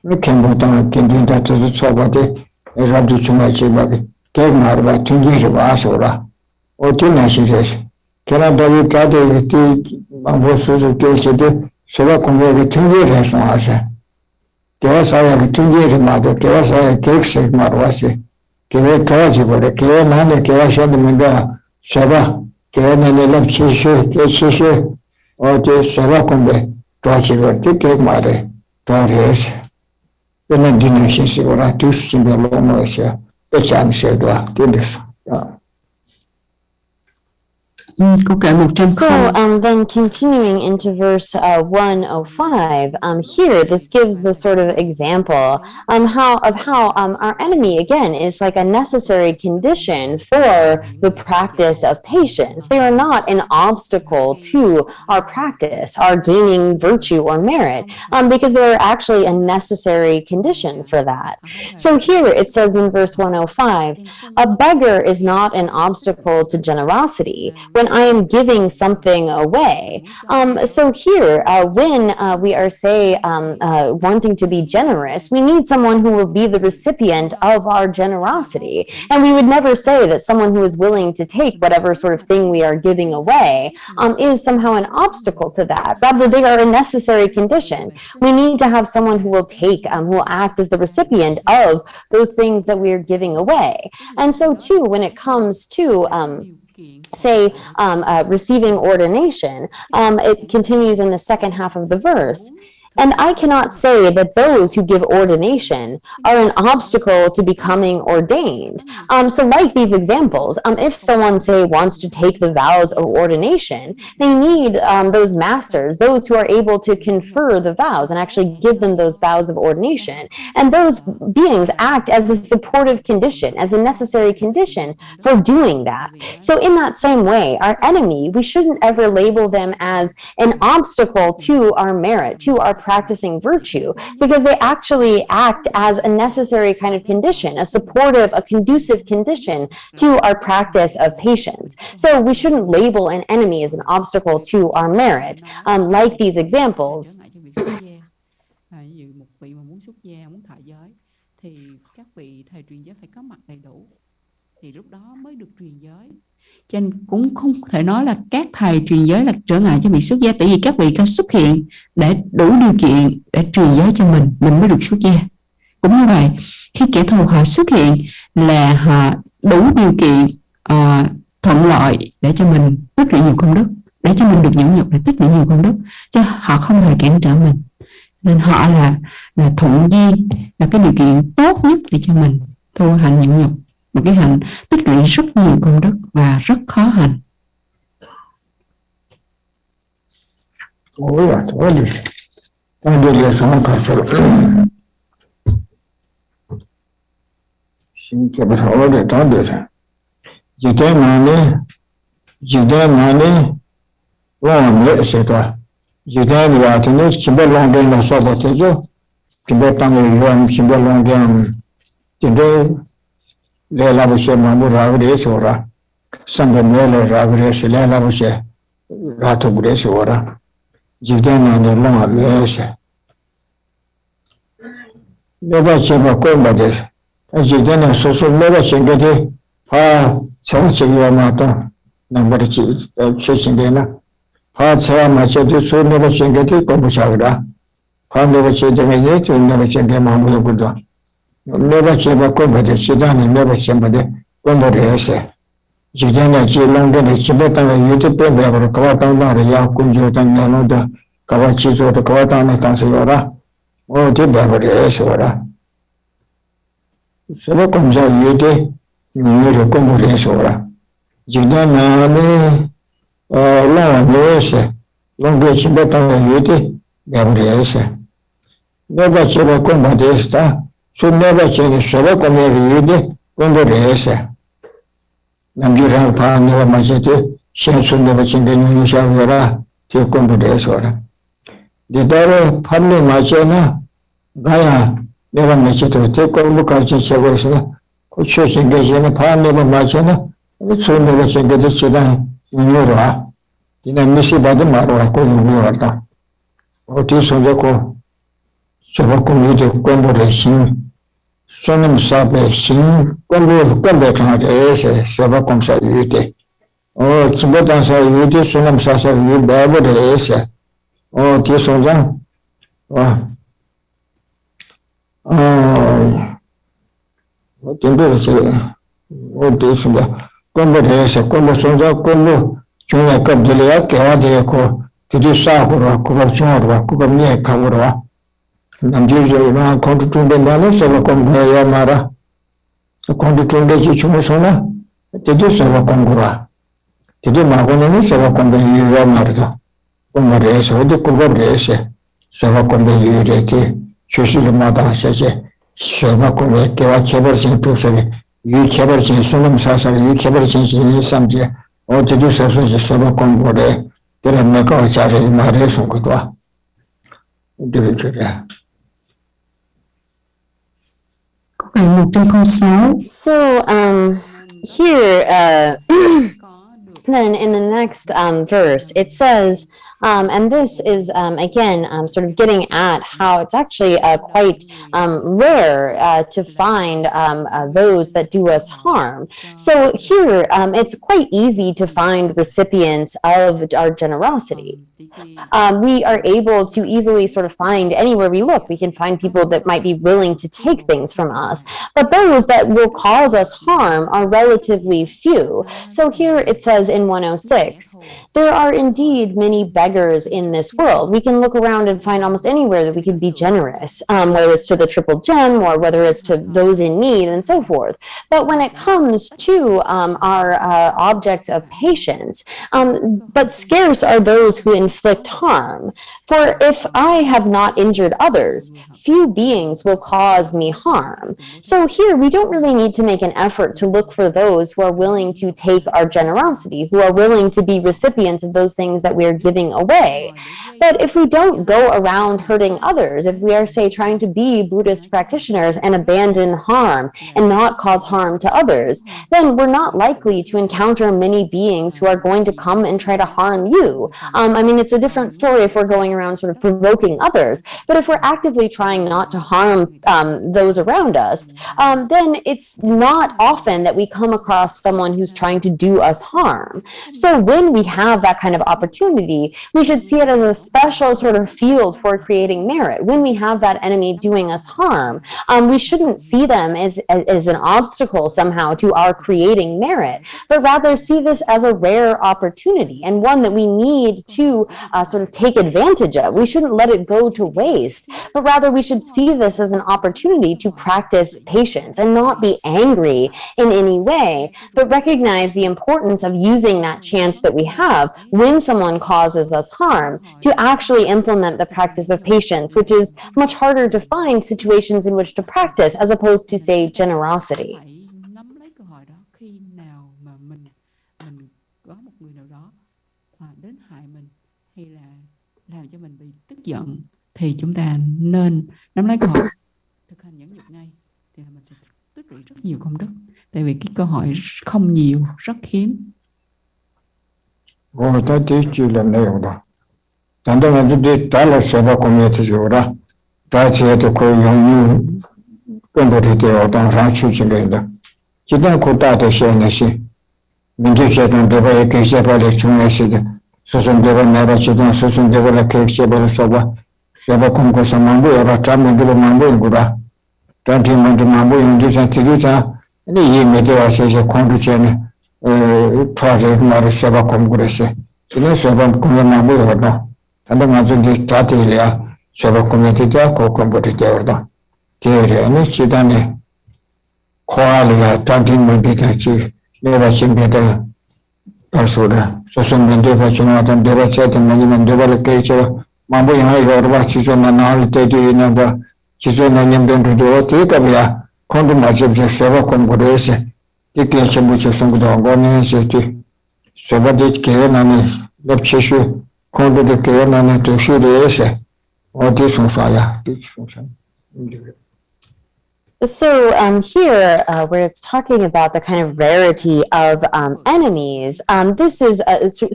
Cambotan, Kindin that is the Sobati, and Rabdu Chunya Chibaki, Kegmar by Tungi Asura, or Tinashiris. Canada will try to Mambo Suzu Keshi. Sova kumbe tungi reso ase. Kewa saya tungi rimado, kewa saya kekse marwase. Kewa toji bore, kewa nane kewa shod mendo sova. Kewa nane lab chishu, ke chishu. Ote sova kumbe toji bore, te kek mare, tori ese. Pena dina shinsi ora, tus simbe lomo ese. Pechan se doa, tindes. Cô kể 100. So then continuing into verse 105, here this gives the sort of example how our enemy again is like a necessary condition for the practice of patience. They are not an obstacle to our practice, our gaining virtue or merit, because they are actually a necessary condition for that. So here it says in verse 105, a beggar is not an obstacle to generosity when I am giving something away. So here, when we are, say, wanting to be generous, we need someone who will be the recipient of our generosity. And we would never say that someone who is willing to take whatever sort of thing we are giving away is somehow an obstacle to that. Rather, they are a necessary condition. We need to have someone who will take, who will act as the recipient of those things that we are giving away. And so, too, when it comes to say, receiving ordination, it continues in the second half of the verse. And I cannot say that those who give ordination are an obstacle to becoming ordained. So like these examples, if someone, say, wants to take the vows of ordination, they need those masters, those who are able to confer the vows and actually give them those vows of ordination. And those beings act as a supportive condition, as a necessary condition for doing that. So in that same way, our enemy, we shouldn't ever label them as an obstacle to our merit, to our practicing virtue, because they actually act as a necessary kind of condition, a supportive, a conducive condition to our practice of patience. So we shouldn't label an enemy as an obstacle to our merit, like these examples. Thì lúc đó mới được truyền giới. Cho nên cũng không thể nói là các thầy truyền giới là trở ngại cho việc xuất gia, tại vì các vị có xuất hiện để đủ điều kiện để truyền giới cho mình mới được xuất gia. Cũng như vậy, khi kẻ thù họ xuất hiện là họ đủ điều kiện thuận lợi để cho mình tích lũy nhiều công đức, để cho mình được nhẫn nhục để tích lũy nhiều công đức, chứ họ không hề cản trở mình. Nên họ là thuận duyên, là cái điều kiện tốt nhất để cho mình tu hành nhẫn nhục. Một cái hạnh tích lũy rất nhiều công đức và rất khó hành. Lela bushe mamu ragres ora, sangha mele ragres lela bushe gato bures ora, jidena ne longa mese. Neba cheba komba des, jidena soso neba chengete ha chawa chegiwa mato nambari chechengena, ha chawa machete su neba chengete kombu chagira, ha neba chengete tu neba chenge mamu yokudo. Never cheba komba de chidani never cheba de komba de ese. Jidana chi longa de chibeta yuti pembe abro kawata ndare ya kunjo tanga noda Kawachizo the Kawatana Tansayora, or the Beverly Esora. So comes out Yudi, you need a Kumburi. Jidana, long years, long getting better Yudi, Beverly. Never check Kumbadista, so never change Sorokom Yudi, Kumburi. Namjura Pan never majete, Shensu never change the new Shavera, take Kumburi. The daughter Pamli Machena, Gaya, never majete, take on Lukachi Chavarsa, could church engage in a pan never Machena, and it's soon never change the Chidan, Unura. In a missy by the Marwa, Kunuata. Otis on the co. Savakumite Kumburi. Sonum Sabe, Sing, Kumbatan, Savakum Sayute. Oh, Tibetan Sayute, Sonum Sasa, you Babu the Ese. Oh, Tisoza. What do you say? What is the Kumburi, Kumbusonza, Kumbu, Juna Kabdilia, Kadiako, Tidisakura, Kubachora, Kubamia Kavura. And usually now come to the manner, so come by Yamara. Come to the Chichusona, did you serve a Kongura? Did you Magonani serve a company Yamarda? Umares or the Kuvares, serve a company Yureti, Chusi Mada Sache, serve a company Kevers in Tusari, you Kevers in Sunam Sasa, you Kevers in Samja, or to do serve a Kongore, then I make a Sari Mares on Kutwa. Do it. So here then in the next verse it says and this is again sort of getting at how it's actually quite rare to find those that do us harm. So here it's quite easy to find recipients of our generosity. We are able to easily sort of find anywhere we look. We can find people that might be willing to take things from us, but those that will cause us harm are relatively few. So here it says in 106, there are indeed many beggars in this world. We can look around and find almost anywhere that we can be generous, whether it's to the triple gem or whether it's to those in need and so forth. But when it comes to our objects of patience, but scarce are those who inflict harm. For if I have not injured others, few beings will cause me harm. So here we don't really need to make an effort to look for those who are willing to take our generosity, who are willing to be recipients of those things that we are giving away. But if we don't go around hurting others, if we are, say, trying to be Buddhist practitioners and abandon harm and not cause harm to others, then we're not likely to encounter many beings who are going to come and try to harm you. I mean, it's a different story if we're going around sort of provoking others, but if we're actively trying not to harm those around us, then it's not often that we come across someone who's trying to do us harm. So when we have that kind of opportunity, we should see it as a special sort of field for creating merit. When we have that enemy doing us harm, we shouldn't see them as an obstacle somehow to our creating merit, but rather see this as a rare opportunity and one that we need to sort of take advantage of. We shouldn't let it go to waste, but rather we should see this as an opportunity to practice patience and not be angry in any way, but recognize the importance of using that chance that we have when someone causes us harm to actually implement the practice of patience, which is much harder to find situations in which to practice as opposed to, say, generosity. Làm cho mình bị tức giận thì chúng ta nên nắm lấy cơ hội thực hành nhẫn nhục ngay thì mình sẽ tích lũy rất nhiều công đức, tại vì cái cơ hội không nhiều, rất hiếm. Ta tí chỉ làm này rồi. Tạm đó là đi trả lời sẽ vào công ty rồi đó. Ta sẽ được coi như công ty thì ở trong ra chịu chuyện đấy đó. Chỉ đang cố ta để xem này xem. Mình chỉ sẽ trong đó về cái sẽ vào để chung này xem. Sosun deva nara chidon sosun deva la kek chebala soba seba kumko sa mambu ora tramme deva mambu ingura tanti mandu mambu indi sa tiri sa ni yime dewa se kondu chene tuare mara seba kumgure se sila seba kumya mambu ora tanda nga zu di tati liya soba kumeti diya ko kumburi diya warda diya ni chidani koa liya tanti mandi diya chi liya chimbe diya parsura sosum mandi diya chino watan diya chayati mandi mandi diya la kei chiwa mambu yunga yorwa chizo na nal teti ina ba chizo na nyamdundu diya wati kabiya kondu majibzi soba kumburi ese di kei chimbu chisungu diya ngoni ese di soba di kei nani lep chishu kondu di kei nani tu shuri ese o di sungsaya di sungsaya. So here, where it's talking about the kind of rarity of enemies, this is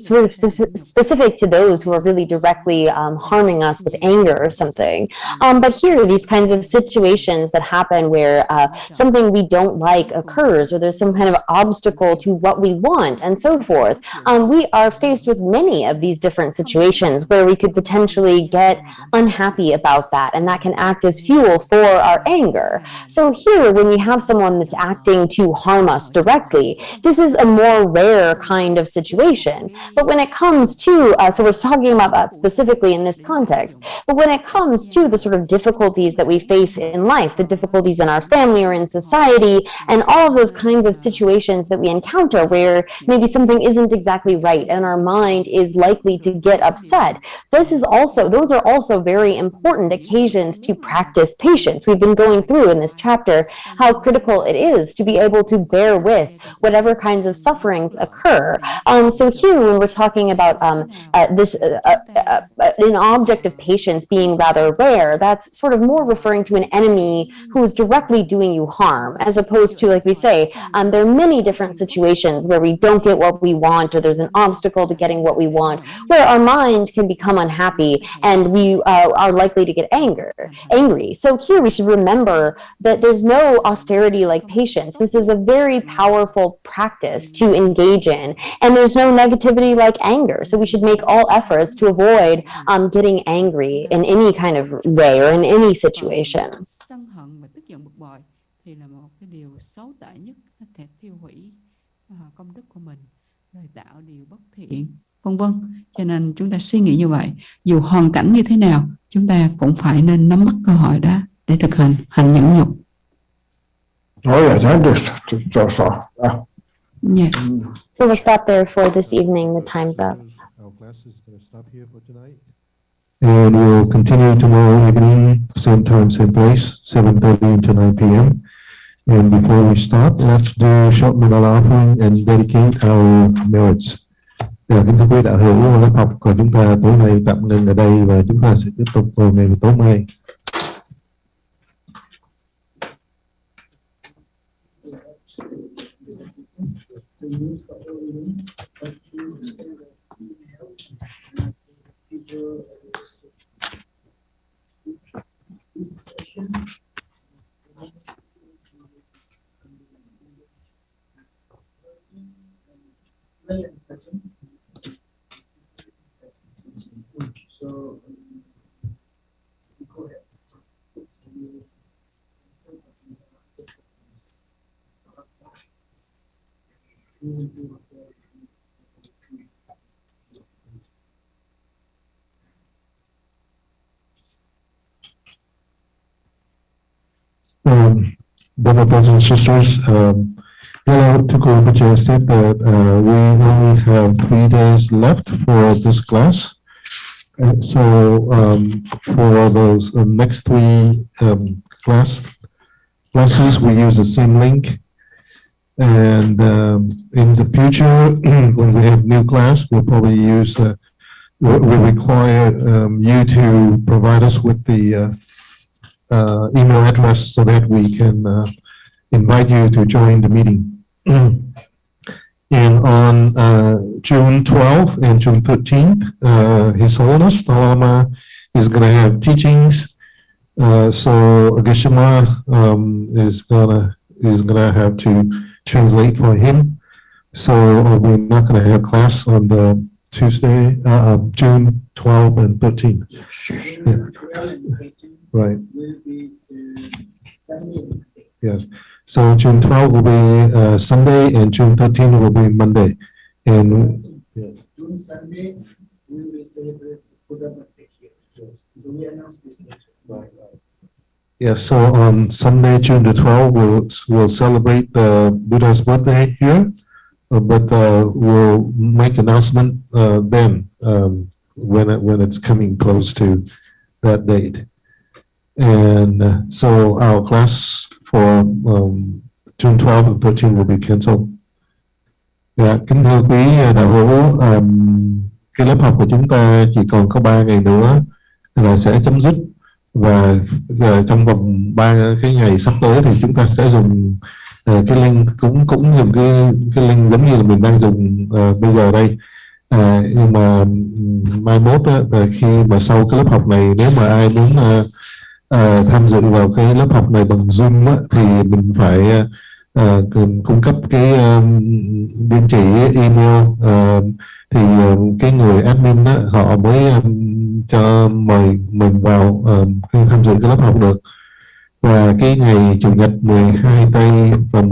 sort of specific to those who are really directly harming us with anger or something. But here, these kinds of situations that happen where something we don't like occurs, or there's some kind of obstacle to what we want, and so forth. We are faced with many of these different situations where we could potentially get unhappy about that, and that can act as fuel for our anger. So here, when we have someone that's acting to harm us directly, this is a more rare kind of situation. But when it comes to, so we're talking about that specifically in this context, but when it comes to the sort of difficulties that we face in life, the difficulties in our family or in society, and all of those kinds of situations that we encounter where maybe something isn't exactly right and our mind is likely to get upset, those are also very important occasions to practice patience. We've been going through in this chapter how critical it is to be able to bear with whatever kinds of sufferings occur. So here, when we're talking about an object of patience being rather rare, that's sort of more referring to an enemy who is directly doing you harm, as opposed to, like we say, there are many different situations where we don't get what we want, or there's an obstacle to getting what we want, where our mind can become unhappy and we are likely to get angry. So here we should remember that there's no austerity like patience. This is a very powerful practice to engage in, and there's no negativity like anger. So we should make all efforts to avoid getting angry in any kind of way or in any situation. Sân hận và tức giận bực bội thì là một cái điều xấu tệ nhất, nó thể tiêu hủy công đức của mình, rồi tạo điều bất thiện, vân vân. Cho nên chúng ta suy nghĩ như vậy, dù hoàn cảnh như thế nào, chúng ta cũng phải nên nắm bắt cơ hội đó để thực hành nhẫn nhục. Yes. Yes. So we'll stop there for this evening. The time's up. Our class is going to stop here for tonight. And we'll continue tomorrow evening, same time, same place, 7:30 to 9 p.m. And before we start, let's do short mandala offering and dedicate our merits. Kính thưa quý đạo hữu, lớp học của chúng ta tối nay tạm ngừng ở đây và chúng ta sẽ tiếp tục vào ngày tối mai. Brother, brothers and sisters, Tukurupacha said that we only have 3 days left for this class. So for those next 3 classes, we use the same link. And in the future, when we have new class, we'll probably use, we require you to provide us with the email address so that we can invite you to join the meeting. And on June 12th and June 13th, His Holiness the Dalai Lama is going to have teachings. So Geshe is gonna have to translate for him. So we're not going to have class on the Tuesday, June 12th and 13th. Yeah. Right. Yes. So June 12th will be Sunday and June 13th will be Monday. And yes. June Sunday we will celebrate Buddha Yeah, so on Sunday, June the 12th, we'll celebrate the Buddha's birthday here, but we'll make announcement then when it's coming close to that date. And so our class for June 12th and 13th will be canceled. Dạ, kính thưa quý đạo hữu, cái lớp học của chúng ta chỉ còn có 3 ngày nữa là sẽ chấm dứt, và trong vòng 3 cái ngày sắp tới thì chúng ta sẽ dùng cái link, cũng dùng cái link giống như là mình đang dùng bây giờ đây. Nhưng mà mai mốt khi mà sau cái lớp học này, nếu mà ai muốn tham dự vào cái lớp học này bằng Zoom thì mình phải cung cấp cái địa chỉ email, thì cái người admin họ mới cho mời mình vào tham dự cái lớp học được. Và cái ngày Chủ nhật 12 Tây và